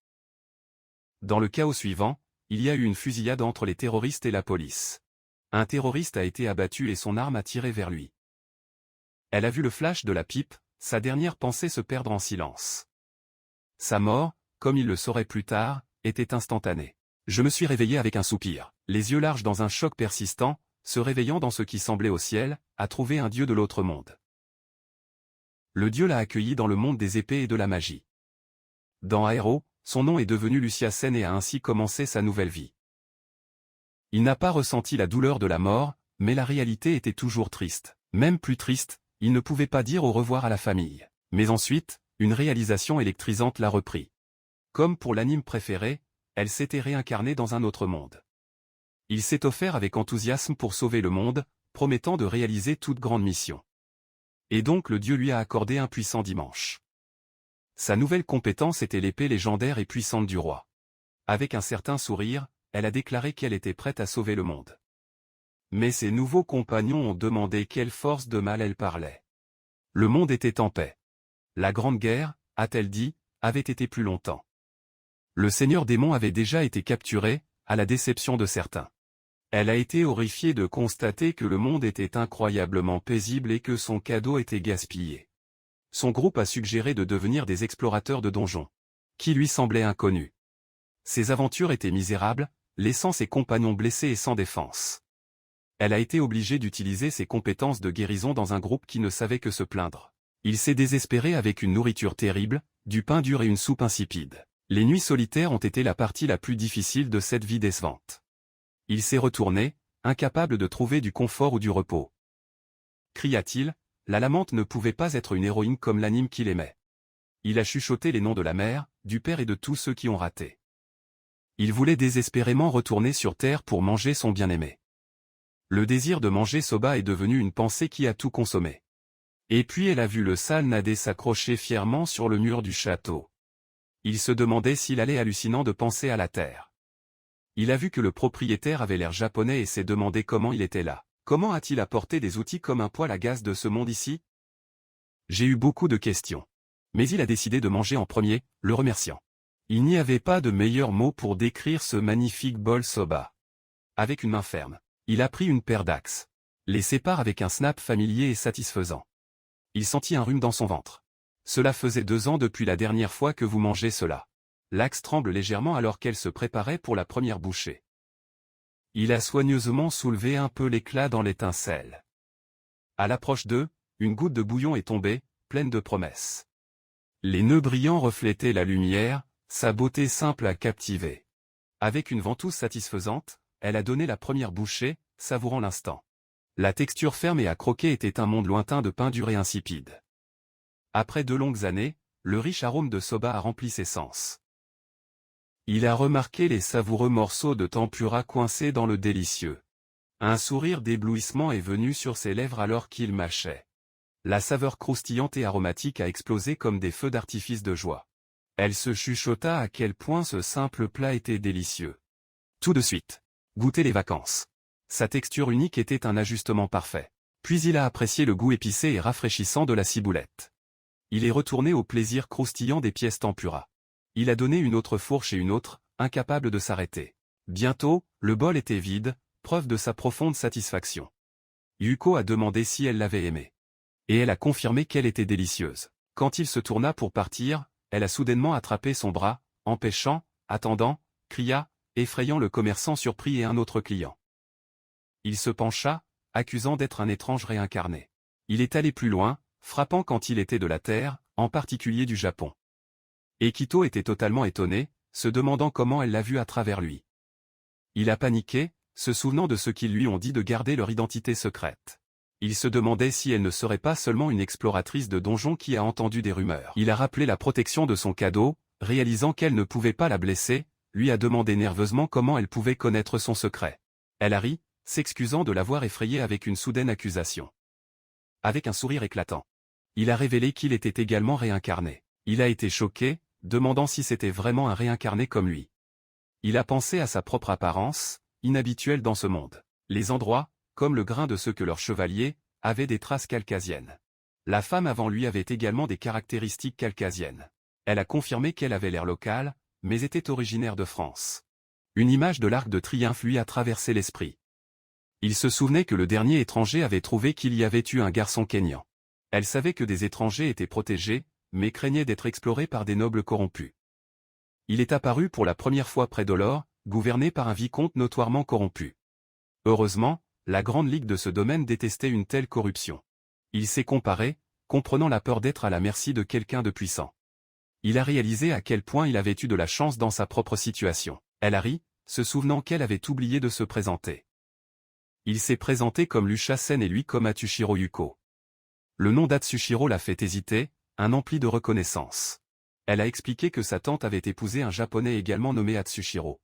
Dans le chaos suivant, il y a eu une fusillade entre les terroristes et la police. Un terroriste a été abattu et son arme a tiré vers lui. Elle a vu le flash de la pipe, sa dernière pensée se perdre en silence. Sa mort, comme il le saurait plus tard, était instantanée. Je me suis réveillé avec un soupir, les yeux larges dans un choc persistant, se réveillant dans ce qui semblait au ciel, à trouver un dieu de l'autre monde. Le dieu l'a accueilli dans le monde des épées et de la magie. Dans Aero, son nom est devenu Lucia Sen et a ainsi commencé sa nouvelle vie. Il n'a pas ressenti la douleur de la mort, mais la réalité était toujours triste. Même plus triste, il ne pouvait pas dire au revoir à la famille. Mais ensuite, une réalisation électrisante l'a repris. Comme pour l'anime préféré, elle s'était réincarnée dans un autre monde. Il s'est offert avec enthousiasme pour sauver le monde, promettant de réaliser toute grande mission. Et donc le dieu lui a accordé un puissant dimanche. Sa nouvelle compétence était l'épée légendaire et puissante du roi. Avec un certain sourire, elle a déclaré qu'elle était prête à sauver le monde. Mais ses nouveaux compagnons ont demandé quelle force de mal elle parlait. Le monde était en paix. La Grande Guerre, a-t-elle dit, avait été plus longtemps. Le Seigneur Démon avait déjà été capturé, à la déception de certains. Elle a été horrifiée de constater que le monde était incroyablement paisible et que son cadeau était gaspillé. Son groupe a suggéré de devenir des explorateurs de donjons, qui lui semblaient inconnus. Ses aventures étaient misérables, laissant ses compagnons blessés et sans défense. Elle a été obligée d'utiliser ses compétences de guérison dans un groupe qui ne savait que se plaindre. Il s'est désespéré avec une nourriture terrible, du pain dur et une soupe insipide. Les nuits solitaires ont été la partie la plus difficile de cette vie décevante. Il s'est retourné, incapable de trouver du confort ou du repos. Cria-t-il, la Lamante ne pouvait pas être une héroïne comme l'anime qu'il aimait. Il a chuchoté les noms de la mère, du père et de tous ceux qui ont raté. Il voulait désespérément retourner sur Terre pour manger son bien-aimé. Le désir de manger soba est devenu une pensée qui a tout consommé. Et puis elle a vu le sale Nadé s'accrocher fièrement sur le mur du château. Il se demandait s'il allait hallucinant de penser à la Terre. Il a vu que le propriétaire avait l'air japonais et s'est demandé comment il était là. Comment a-t-il apporté des outils comme un poêle à gaz de ce monde ici? J'ai eu beaucoup de questions. Mais il a décidé de manger en premier, le remerciant. Il n'y avait pas de meilleur mot pour décrire ce magnifique bol soba. Avec une main ferme, il a pris une paire d'axes. Les sépare avec un snap familier et satisfaisant. Il sentit un rhume dans son ventre. Cela faisait 2 ans depuis la dernière fois que vous mangez cela. L'axe tremble légèrement alors qu'elle se préparait pour la première bouchée. Il a soigneusement soulevé un peu l'éclat dans l'étincelle. À l'approche d'eux, une goutte de bouillon est tombée, pleine de promesses. Les nœuds brillants reflétaient la lumière, sa beauté simple a captivé. Avec une ventouse satisfaisante, elle a donné la première bouchée, savourant l'instant. La texture ferme et à croquer était un monde lointain de pain dur et insipide. Après 2 longues années, le riche arôme de soba a rempli ses sens. Il a remarqué les savoureux morceaux de tempura coincés dans le délicieux. Un sourire d'éblouissement est venu sur ses lèvres alors qu'il mâchait. La saveur croustillante et aromatique a explosé comme des feux d'artifice de joie. Elle se chuchota à quel point ce simple plat était délicieux. Tout de suite, goûter les vacances. Sa texture unique était un ajustement parfait. Puis il a apprécié le goût épicé et rafraîchissant de la ciboulette. Il est retourné au plaisir croustillant des pièces tempura. Il a donné une autre fourche et une autre, incapable de s'arrêter. Bientôt, le bol était vide, preuve de sa profonde satisfaction. Yuko a demandé si elle l'avait aimée. Et elle a confirmé qu'elle était délicieuse. Quand il se tourna pour partir, elle a soudainement attrapé son bras, empêchant, attendant, cria, effrayant le commerçant surpris et un autre client. Il se pencha, accusant d'être un étrange réincarné. Il est allé plus loin, frappant quand il était de la Terre, en particulier du Japon. Ekito était totalement étonné, se demandant comment elle l'a vu à travers lui. Il a paniqué, se souvenant de ce qu'ils lui ont dit de garder leur identité secrète. Il se demandait si elle ne serait pas seulement une exploratrice de donjons qui a entendu des rumeurs. Il a rappelé la protection de son cadeau, réalisant qu'elle ne pouvait pas la blesser, lui a demandé nerveusement comment elle pouvait connaître son secret. Elle a ri, s'excusant de l'avoir effrayée avec une soudaine accusation. Avec un sourire éclatant. Il a révélé qu'il était également réincarné. Il a été choqué, demandant si c'était vraiment un réincarné comme lui. Il a pensé à sa propre apparence, inhabituelle dans ce monde. Les endroits, comme le grain de ceux que leurs chevaliers, avaient des traces calcasiennes. La femme avant lui avait également des caractéristiques calcasiennes. Elle a confirmé qu'elle avait l'air locale, mais était originaire de France. Une image de l'Arc de Triomphe lui a traversé l'esprit. Il se souvenait que le dernier étranger avait trouvé qu'il y avait eu un garçon kényan. Elle savait que des étrangers étaient protégés, mais craignait d'être exploré par des nobles corrompus. Il est apparu pour la première fois près d'Olor, gouverné par un vicomte notoirement corrompu. Heureusement, la Grande Ligue de ce domaine détestait une telle corruption. Il s'est comparé, comprenant la peur d'être à la merci de quelqu'un de puissant. Il a réalisé à quel point il avait eu de la chance dans sa propre situation. Elle a ri, se souvenant qu'elle avait oublié de se présenter. Il s'est présenté comme Lucha Sen et lui comme Atsushiro Yuko. Le nom d'Atsushiro l'a fait hésiter, un empli de reconnaissance. Elle a expliqué que sa tante avait épousé un japonais également nommé Atsushiro.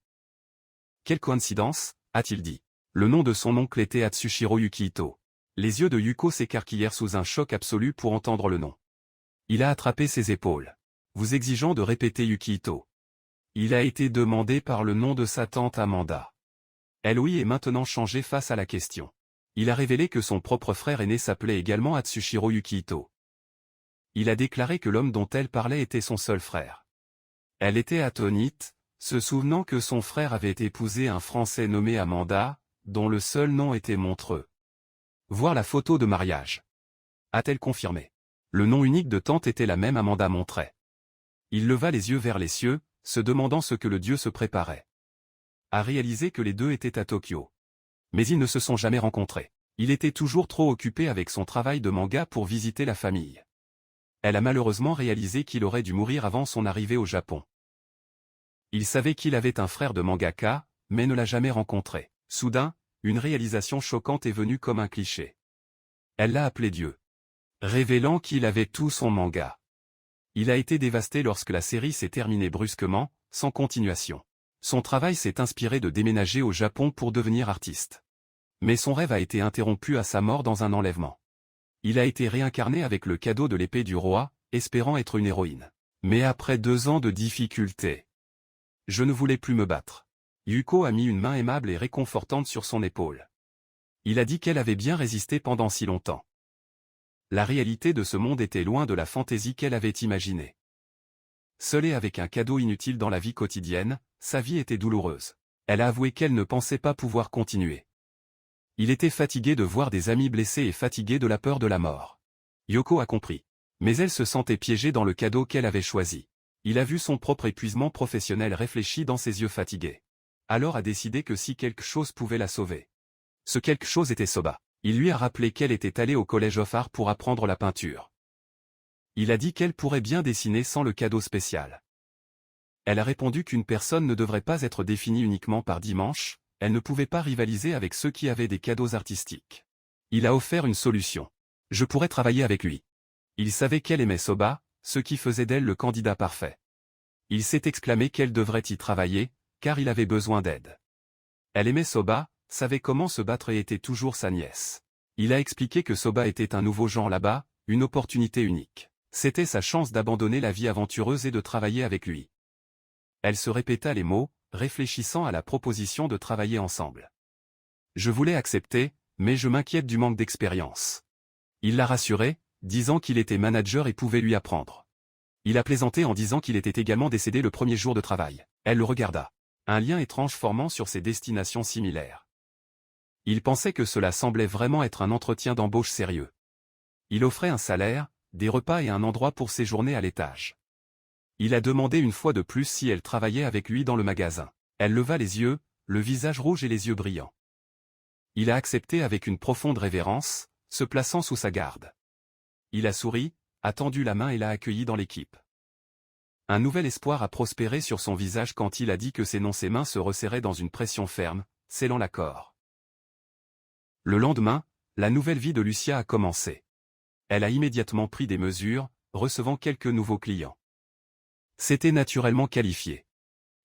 Quelle coïncidence, a-t-il dit. Le nom de son oncle était Atsushiro Yukihito. Les yeux de Yuko s'écarquillèrent sous un choc absolu pour entendre le nom. Il a attrapé ses épaules. Vous exigeant de répéter Yukihito. Il a été demandé par le nom de sa tante Amanda. Elle oui est maintenant changée face à la question. Il a révélé que son propre frère aîné s'appelait également Atsushiro Yukihito. Il a déclaré que l'homme dont elle parlait était son seul frère. Elle était attonite, se souvenant que son frère avait épousé un Français nommé Amanda, dont le seul nom était Montreux. Voir la photo de mariage. A-t-elle confirmé. Le nom unique de tante était la même Amanda Montray. Il leva les yeux vers les cieux, se demandant ce que le dieu se préparait. A réalisé que les deux étaient à Tokyo. Mais ils ne se sont jamais rencontrés. Il était toujours trop occupé avec son travail de manga pour visiter la famille. Elle a malheureusement réalisé qu'il aurait dû mourir avant son arrivée au Japon. Il savait qu'il avait un frère de mangaka, mais ne l'a jamais rencontré. Soudain, une réalisation choquante est venue comme un cliché. Elle l'a appelé Dieu, révélant qu'il avait tout son manga. Il a été dévasté lorsque la série s'est terminée brusquement, sans continuation. Son travail s'est inspiré de déménager au Japon pour devenir artiste. Mais son rêve a été interrompu à sa mort dans un enlèvement. Il a été réincarné avec le cadeau de l'épée du roi, espérant être une héroïne. Mais après 2 ans de difficultés, je ne voulais plus me battre. Yuko a mis une main aimable et réconfortante sur son épaule. Il a dit qu'elle avait bien résisté pendant si longtemps. La réalité de ce monde était loin de la fantaisie qu'elle avait imaginée. Seule et avec un cadeau inutile dans la vie quotidienne, sa vie était douloureuse. Elle a avoué qu'elle ne pensait pas pouvoir continuer. Il était fatigué de voir des amis blessés et fatigué de la peur de la mort. Yoko a compris. Mais elle se sentait piégée dans le cadeau qu'elle avait choisi. Il a vu son propre épuisement professionnel réfléchi dans ses yeux fatigués. Alors a décidé que si quelque chose pouvait la sauver. Ce quelque chose était Soba. Il lui a rappelé qu'elle était allée au collège of art pour apprendre la peinture. Il a dit qu'elle pourrait bien dessiner sans le cadeau spécial. Elle a répondu qu'une personne ne devrait pas être définie uniquement par dimanche, elle ne pouvait pas rivaliser avec ceux qui avaient des cadeaux artistiques. Il a offert une solution. Je pourrais travailler avec lui. Il savait qu'elle aimait Soba, ce qui faisait d'elle le candidat parfait. Il s'est exclamé qu'elle devrait y travailler, car il avait besoin d'aide. Elle aimait Soba, savait comment se battre et était toujours sa nièce. Il a expliqué que Soba était un nouveau genre là-bas, une opportunité unique. C'était sa chance d'abandonner la vie aventureuse et de travailler avec lui. Elle se répéta les mots, réfléchissant à la proposition de travailler ensemble. Je voulais accepter, mais je m'inquiète du manque d'expérience. Il l'a rassuré, disant qu'il était manager et pouvait lui apprendre. Il a plaisanté en disant qu'il était également décédé le premier jour de travail. Elle le regarda. Un lien étrange formant sur ces destinations similaires. Il pensait que cela semblait vraiment être un entretien d'embauche sérieux. Il offrait un salaire, des repas et un endroit pour séjourner à l'étage. Il a demandé une fois de plus si elle travaillait avec lui dans le magasin. Elle leva les yeux, le visage rouge et les yeux brillants. Il a accepté avec une profonde révérence, se plaçant sous sa garde. Il a souri, a tendu la main et l'a accueilli dans l'équipe. Un nouvel espoir a prospéré sur son visage quand il a dit que ses mains se resserraient dans une pression ferme, scellant l'accord. Le lendemain, la nouvelle vie de Lucia a commencé. Elle a immédiatement pris des mesures, recevant quelques nouveaux clients. C'était naturellement qualifié.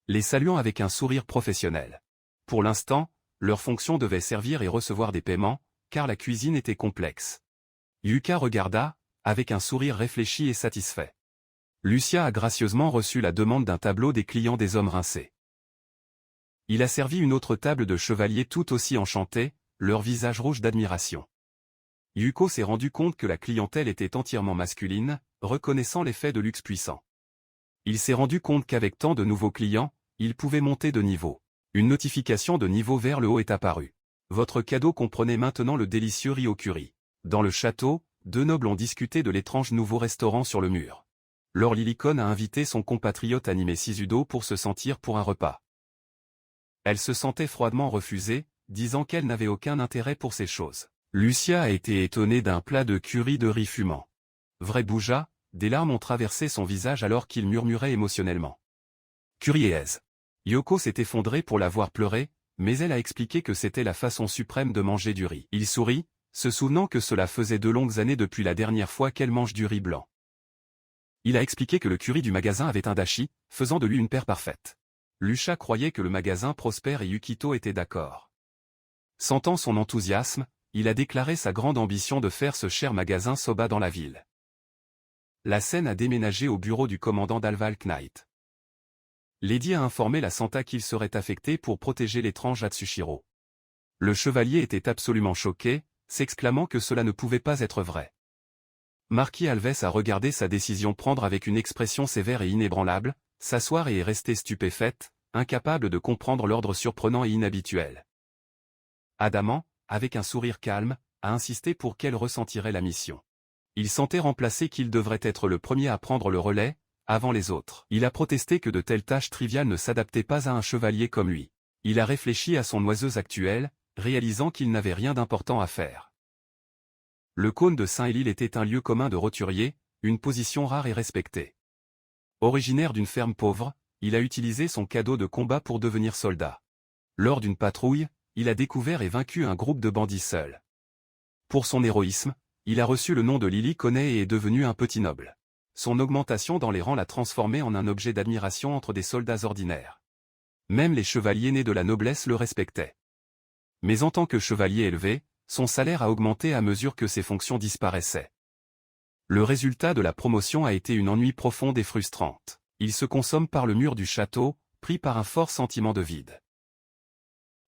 Les saluant avec un sourire professionnel. Pour l'instant, leur fonction devait servir et recevoir des paiements, car la cuisine était complexe. Yuka regarda, avec un sourire réfléchi et satisfait. Lucia a gracieusement reçu la demande d'un tableau des clients des hommes rincés. Il a servi une autre table de chevaliers tout aussi enchantés, leur visage rouge d'admiration. Yuko s'est rendu compte que la clientèle était entièrement masculine, reconnaissant l'effet de luxe puissant. Il s'est rendu compte qu'avec tant de nouveaux clients, il pouvait monter de niveau. Une notification de niveau vers le haut est apparue. Votre cadeau comprenait maintenant le délicieux riz au curry. Dans le château, 2 nobles ont discuté de l'étrange nouveau restaurant sur le mur. Lord Lilicon a invité son compatriote animé Sisudo pour se sentir pour un repas. Elle se sentait froidement refusée, disant qu'elle n'avait aucun intérêt pour ces choses. Lucia a été étonnée d'un plat de curry de riz fumant. Vrai bougea, des larmes ont traversé son visage alors qu'il murmurait émotionnellement. Curieuse. Yoko s'est effondrée pour la voir pleurer, mais elle a expliqué que c'était la façon suprême de manger du riz. Il sourit, se souvenant que cela faisait 2 longues années depuis la dernière fois qu'elle mange du riz blanc. Il a expliqué que le curry du magasin avait un dashi, faisant de lui une paire parfaite. Lucia croyait que le magasin prospère et Yukito était d'accord. Sentant son enthousiasme, il a déclaré sa grande ambition de faire ce cher magasin Soba dans la ville. La scène a déménagé au bureau du commandant d'Alval Knight. Lady a informé la Santa qu'il serait affecté pour protéger l'étrange Atsushiro. Le chevalier était absolument choqué, s'exclamant que cela ne pouvait pas être vrai. Marquis Alves a regardé sa décision prendre avec une expression sévère et inébranlable, s'asseoir et est restée stupéfaite, incapable de comprendre l'ordre surprenant et inhabituel. Adamant, avec un sourire calme, a insisté pour qu'elle ressentirait la mission. Il sentait remplacer qu'il devrait être le premier à prendre le relais, avant les autres. Il a protesté que de telles tâches triviales ne s'adaptaient pas à un chevalier comme lui. Il a réfléchi à son oiseuse actuelle, réalisant qu'il n'avait rien d'important à faire. Le cône de Saint-Élile était un lieu commun de roturier, une position rare et respectée. Originaire d'une ferme pauvre, il a utilisé son cadeau de combat pour devenir soldat. Lors d'une patrouille, il a découvert et vaincu un groupe de bandits seul. Pour son héroïsme, il a reçu le nom de Lily Coney et est devenu un petit noble. Son augmentation dans les rangs l'a transformé en un objet d'admiration entre des soldats ordinaires. Même les chevaliers nés de la noblesse le respectaient. Mais en tant que chevalier élevé, son salaire a augmenté à mesure que ses fonctions disparaissaient. Le résultat de la promotion a été une ennui profonde et frustrante. Il se consomme par le mur du château, pris par un fort sentiment de vide.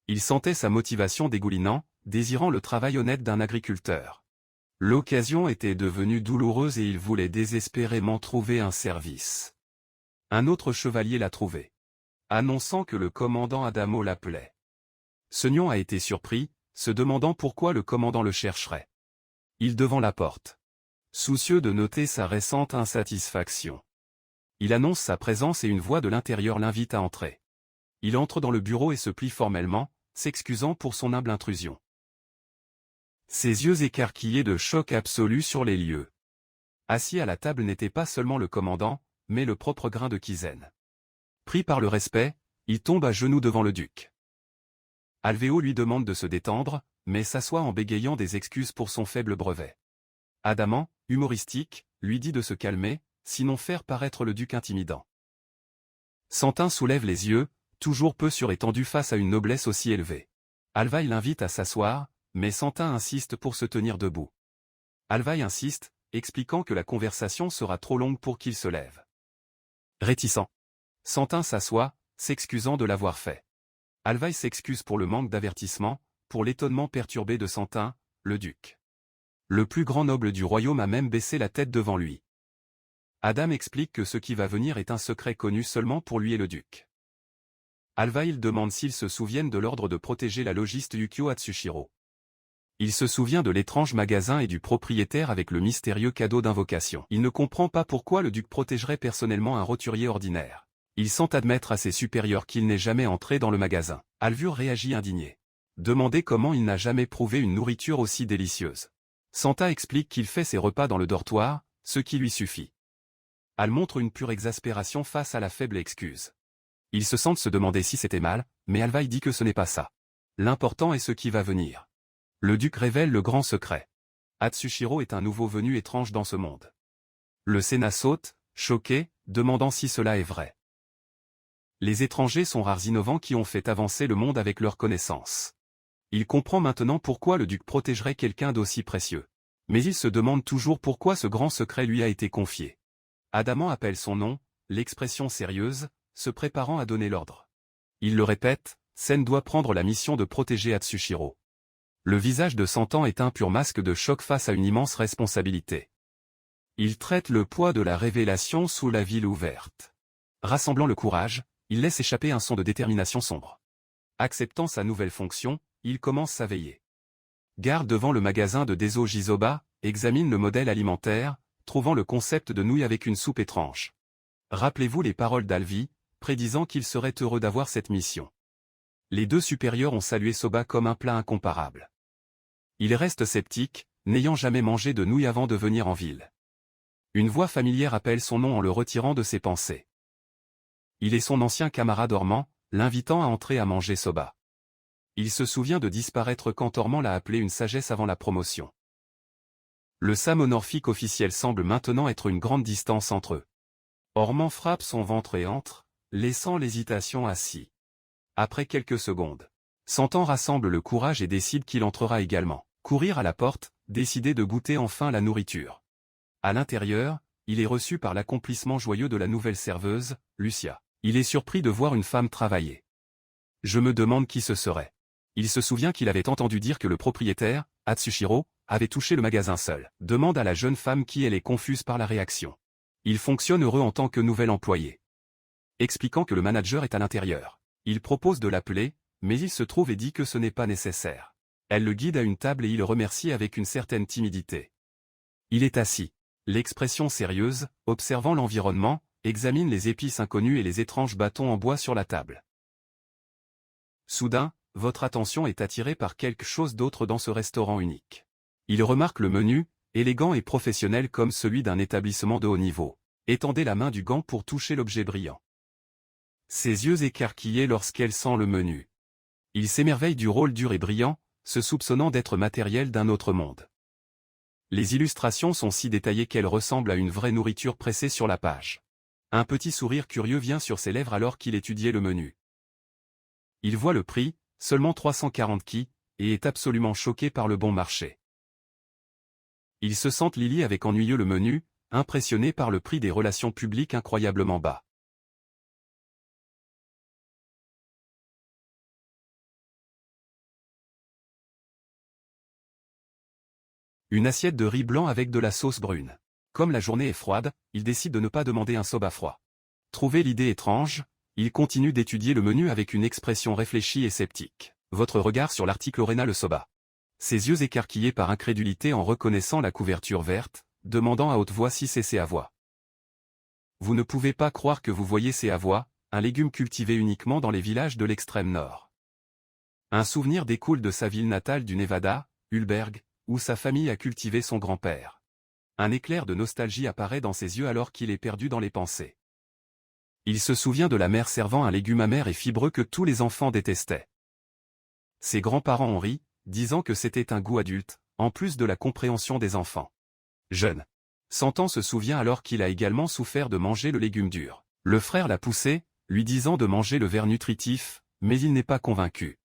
Il sentait sa motivation dégoulinant, désirant le travail honnête d'un agriculteur. L'occasion était devenue douloureuse et il voulait désespérément trouver un service. Un autre chevalier l'a trouvé, annonçant que le commandant Adamo l'appelait. Seignon a été surpris, se demandant pourquoi le commandant le chercherait. Il devant la porte, soucieux de noter sa récente insatisfaction. Il annonce sa présence et une voix de l'intérieur l'invite à entrer. Il entre dans le bureau et se plie formellement, s'excusant pour son humble intrusion. Ses yeux écarquillés de choc absolu sur les lieux. Assis à la table n'était pas seulement le commandant, mais le propre grain de Kizen. Pris par le respect, il tombe à genoux devant le duc. Alvéo lui demande de se détendre, mais s'assoit en bégayant des excuses pour son faible brevet. Adamant, humoristique, lui dit de se calmer, sinon faire paraître le duc intimidant. Santin soulève les yeux, toujours peu surétendu face à une noblesse aussi élevée. Alvaï l'invite à s'asseoir, mais Santin insiste pour se tenir debout. Alvaï insiste, expliquant que la conversation sera trop longue pour qu'il se lève. Réticent. Santin s'assoit, s'excusant de l'avoir fait. Alvaï s'excuse pour le manque d'avertissement, pour l'étonnement perturbé de Santin, le duc. Le plus grand noble du royaume a même baissé la tête devant lui. Adam explique que ce qui va venir est un secret connu seulement pour lui et le duc. Alvaï demande s'ils se souviennent de l'ordre de protéger la logiste Yukio Atsushiro. Il se souvient de l'étrange magasin et du propriétaire avec le mystérieux cadeau d'invocation. Il ne comprend pas pourquoi le duc protégerait personnellement un roturier ordinaire. Il sent admettre à ses supérieurs qu'il n'est jamais entré dans le magasin. Alvur réagit indigné. Demandé comment il n'a jamais prouvé une nourriture aussi délicieuse. Santa explique qu'il fait ses repas dans le dortoir, ce qui lui suffit. Al montre une pure exaspération face à la faible excuse. Ils se sentent se demander si c'était mal, mais Alvaï dit que ce n'est pas ça. L'important est ce qui va venir. Le duc révèle le grand secret. Atsushiro est un nouveau venu étrange dans ce monde. Le Sénat saute, choqué, demandant si cela est vrai. Les étrangers sont rares innovants qui ont fait avancer le monde avec leurs connaissances. Il comprend maintenant pourquoi le duc protégerait quelqu'un d'aussi précieux. Mais il se demande toujours pourquoi ce grand secret lui a été confié. Adamant appelle son nom, l'expression sérieuse, se préparant à donner l'ordre. Il le répète, Sen doit prendre la mission de protéger Atsushiro. Le visage de Santan est un pur masque de choc face à une immense responsabilité. Il traite le poids de la révélation sous la ville ouverte. Rassemblant le courage, il laisse échapper un son de détermination sombre. Acceptant sa nouvelle fonction, il commence sa veillée. Garde devant le magasin de Deso Jizoba, examine le modèle alimentaire, trouvant le concept de nouilles avec une soupe étrange. Rappelez-vous les paroles d'Alvi, prédisant qu'il serait heureux d'avoir cette mission. Les deux supérieurs ont salué Soba comme un plat incomparable. Il reste sceptique, n'ayant jamais mangé de nouilles avant de venir en ville. Une voix familière appelle son nom en le retirant de ses pensées. Il est son ancien camarade Ormand, l'invitant à entrer à manger Soba. Il se souvient de disparaître quand Ormand l'a appelé une sagesse avant la promotion. Le samonorphique officiel semble maintenant être une grande distance entre eux. Ormand frappe son ventre et entre, laissant l'hésitation assis. Après quelques secondes, Santan rassemble le courage et décide qu'il entrera également. Courir à la porte, décider de goûter enfin la nourriture. À l'intérieur, il est reçu par l'accomplissement joyeux de la nouvelle serveuse, Lucia. Il est surpris de voir une femme travailler. Je me demande qui ce serait. Il se souvient qu'il avait entendu dire que le propriétaire, Atsushiro, avait touché le magasin seul. Demande à la jeune femme qui elle est confuse par la réaction. Il fonctionne heureux en tant que nouvel employé. Expliquant que le manager est à l'intérieur. Il propose de l'appeler, mais il se trouve et dit que ce n'est pas nécessaire. Elle le guide à une table et il le remercie avec une certaine timidité. Il est assis. L'expression sérieuse, observant l'environnement, examine les épices inconnues et les étranges bâtons en bois sur la table. Soudain, votre attention est attirée par quelque chose d'autre dans ce restaurant unique. Il remarque le menu, élégant et professionnel comme celui d'un établissement de haut niveau. Étendez la main du gant pour toucher l'objet brillant. Ses yeux écarquillés lorsqu'elle sent le menu. Il s'émerveille du rôle dur et brillant, se soupçonnant d'être matériel d'un autre monde. Les illustrations sont si détaillées qu'elles ressemblent à une vraie nourriture pressée sur la page. Un petit sourire curieux vient sur ses lèvres alors qu'il étudiait le menu. Il voit le prix, seulement 340 ki, et est absolument choqué par le bon marché. Il se sent Lily avec ennuyeux le menu, impressionné par le prix des relations publiques incroyablement bas. Une assiette de riz blanc avec de la sauce brune. Comme la journée est froide, il décide de ne pas demander un soba froid. Trouvé l'idée étrange, il continue d'étudier le menu avec une expression réfléchie et sceptique. Votre regard sur l'article Orena le soba. Ses yeux écarquillés par incrédulité en reconnaissant la couverture verte, demandant à haute voix si c'est séavois. Vous ne pouvez pas croire que vous voyez séavois, un légume cultivé uniquement dans les villages de l'extrême nord. Un souvenir découle de sa ville natale du Nevada, Hulberg, où sa famille a cultivé son grand-père. Un éclair de nostalgie apparaît dans ses yeux alors qu'il est perdu dans les pensées. Il se souvient de la mère servant un légume amer et fibreux que tous les enfants détestaient. Ses grands-parents ont ri, disant que c'était un goût adulte, en plus de la compréhension des enfants. Jeune. Santan se souvient alors qu'il a également souffert de manger le légume dur. Le frère l'a poussé, lui disant de manger le ver nutritif, mais il n'est pas convaincu.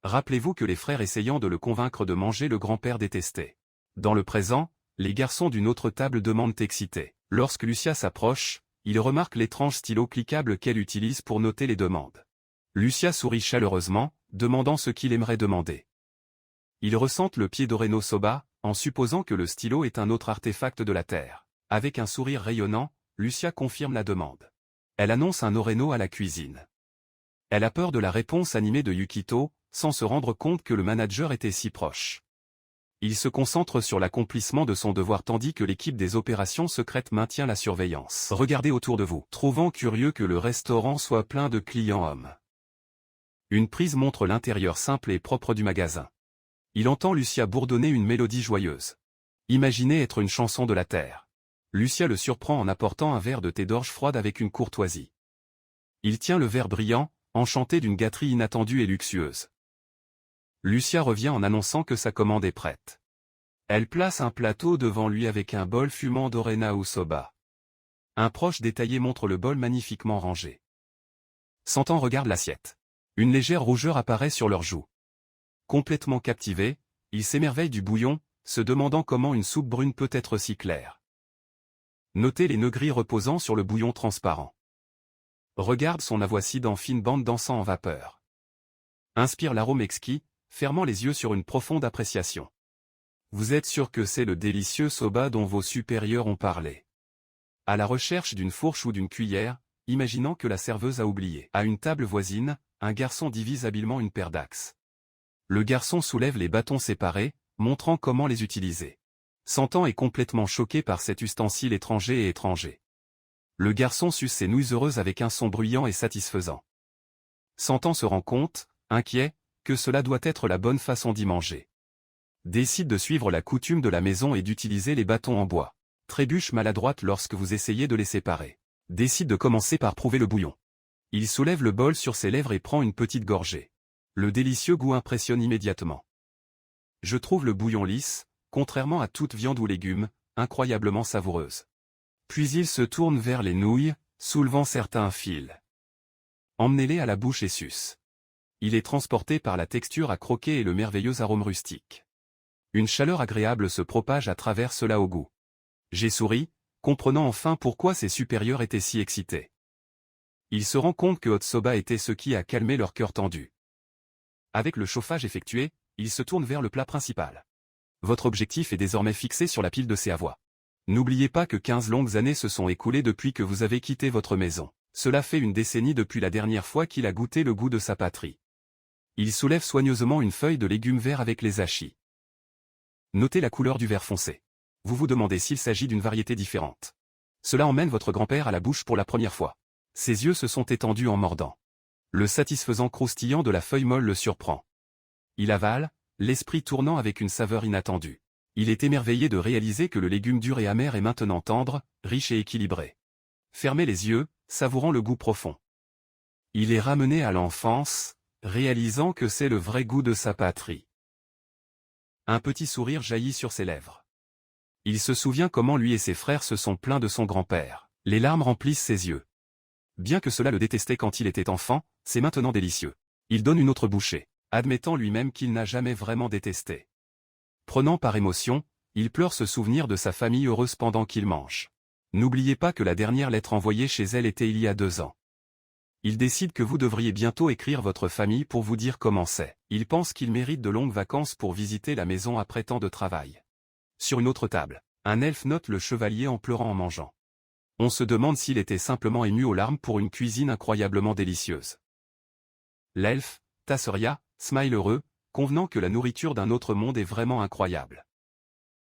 Rappelez-vous que les frères essayant de le convaincre de manger le grand-père détestait. Dans le présent, les garçons d'une autre table demandent excités. Lorsque Lucia s'approche, il remarque l'étrange stylo cliquable qu'elle utilise pour noter les demandes. Lucia sourit chaleureusement, demandant ce qu'il aimerait demander. Ils ressentent le pied d'Oreno Soba, en supposant que le stylo est un autre artefact de la Terre. Avec un sourire rayonnant, Lucia confirme la demande. Elle annonce un Oreno à la cuisine. Elle a peur de la réponse animée de Yukito, sans se rendre compte que le manager était si proche. Il se concentre sur l'accomplissement de son devoir tandis que l'équipe des opérations secrètes maintient la surveillance. Regardez autour de vous, trouvant curieux que le restaurant soit plein de clients hommes. Une prise montre l'intérieur simple et propre du magasin. Il entend Lucia bourdonner une mélodie joyeuse. Imaginez être une chanson de la Terre. Lucia le surprend en apportant un verre de thé d'orge froide avec une courtoisie. Il tient le verre brillant, enchanté d'une gâterie inattendue et luxueuse. Lucia revient en annonçant que sa commande est prête. Elle place un plateau devant lui avec un bol fumant d'Orena ou soba. Un proche détaillé montre le bol magnifiquement rangé. Santan regarde l'assiette. Une légère rougeur apparaît sur leurs joues. Complètement captivé, il s'émerveille du bouillon, se demandant comment une soupe brune peut être si claire. Notez les nœuds gris reposant sur le bouillon transparent. Regarde son avoicide en fine bande d'encens en vapeur. Inspire l'arôme exquis, fermant les yeux sur une profonde appréciation. Vous êtes sûr que c'est le délicieux soba dont vos supérieurs ont parlé. À la recherche d'une fourche ou d'une cuillère, imaginant que la serveuse a oublié. À une table voisine, un garçon divise habilement une paire d'axes. Le garçon soulève les bâtons séparés, montrant comment les utiliser. Santan est complètement choqué par cet ustensile étranger et étranger. Le garçon suce ses nouilles heureuses avec un son bruyant et satisfaisant. Santan se rend compte, inquiet, que cela doit être la bonne façon d'y manger. Décide de suivre la coutume de la maison et d'utiliser les bâtons en bois. Trébuche maladroite lorsque vous essayez de les séparer. Décide de commencer par prouver le bouillon. Il soulève le bol sur ses lèvres et prend une petite gorgée. Le délicieux goût impressionne immédiatement. Je trouve le bouillon lisse, contrairement à toute viande ou légumes, incroyablement savoureuse. Puis il se tourne vers les nouilles, soulevant certains fils. Emmenez-les à la bouche et suce. Il est transporté par la texture à croquer et le merveilleux arôme rustique. Une chaleur agréable se propage à travers cela au goût. J'ai souri, comprenant enfin pourquoi ses supérieurs étaient si excités. Il se rend compte que Hot Soba était ce qui a calmé leur cœur tendu. Avec le chauffage effectué, il se tourne vers le plat principal. Votre objectif est désormais fixé sur la pile de séavois. N'oubliez pas que 15 longues années se sont écoulées depuis que vous avez quitté votre maison. Cela fait une décennie depuis la dernière fois qu'il a goûté le goût de sa patrie. Il soulève soigneusement une feuille de légumes verts avec les hachis. Notez la couleur du vert foncé. Vous vous demandez s'il s'agit d'une variété différente. Cela emmène votre grand-père à la bouche pour la première fois. Ses yeux se sont étendus en mordant. Le satisfaisant croustillant de la feuille molle le surprend. Il avale, l'esprit tournant avec une saveur inattendue. Il est émerveillé de réaliser que le légume dur et amer est maintenant tendre, riche et équilibré. Fermez les yeux, savourant le goût profond. Il est ramené à l'enfance, réalisant que c'est le vrai goût de sa patrie. Un petit sourire jaillit sur ses lèvres. Il se souvient comment lui et ses frères se sont plaints de son grand-père. Les larmes remplissent ses yeux. Bien que cela le détestait quand il était enfant, c'est maintenant délicieux. Il donne une autre bouchée, admettant lui-même qu'il n'a jamais vraiment détesté. Prenant par émotion, il pleure ce souvenir de sa famille heureuse pendant qu'il mange. N'oubliez pas que la dernière lettre envoyée chez elle était il y a 2 ans. Il décide que vous devriez bientôt écrire votre famille pour vous dire comment c'est. Il pense qu'il mérite de longues vacances pour visiter la maison après tant de travail. Sur une autre table, un elfe note le chevalier en pleurant en mangeant. On se demande s'il était simplement ému aux larmes pour une cuisine incroyablement délicieuse. L'elfe, Tasseria, smile heureux, convenant que la nourriture d'un autre monde est vraiment incroyable.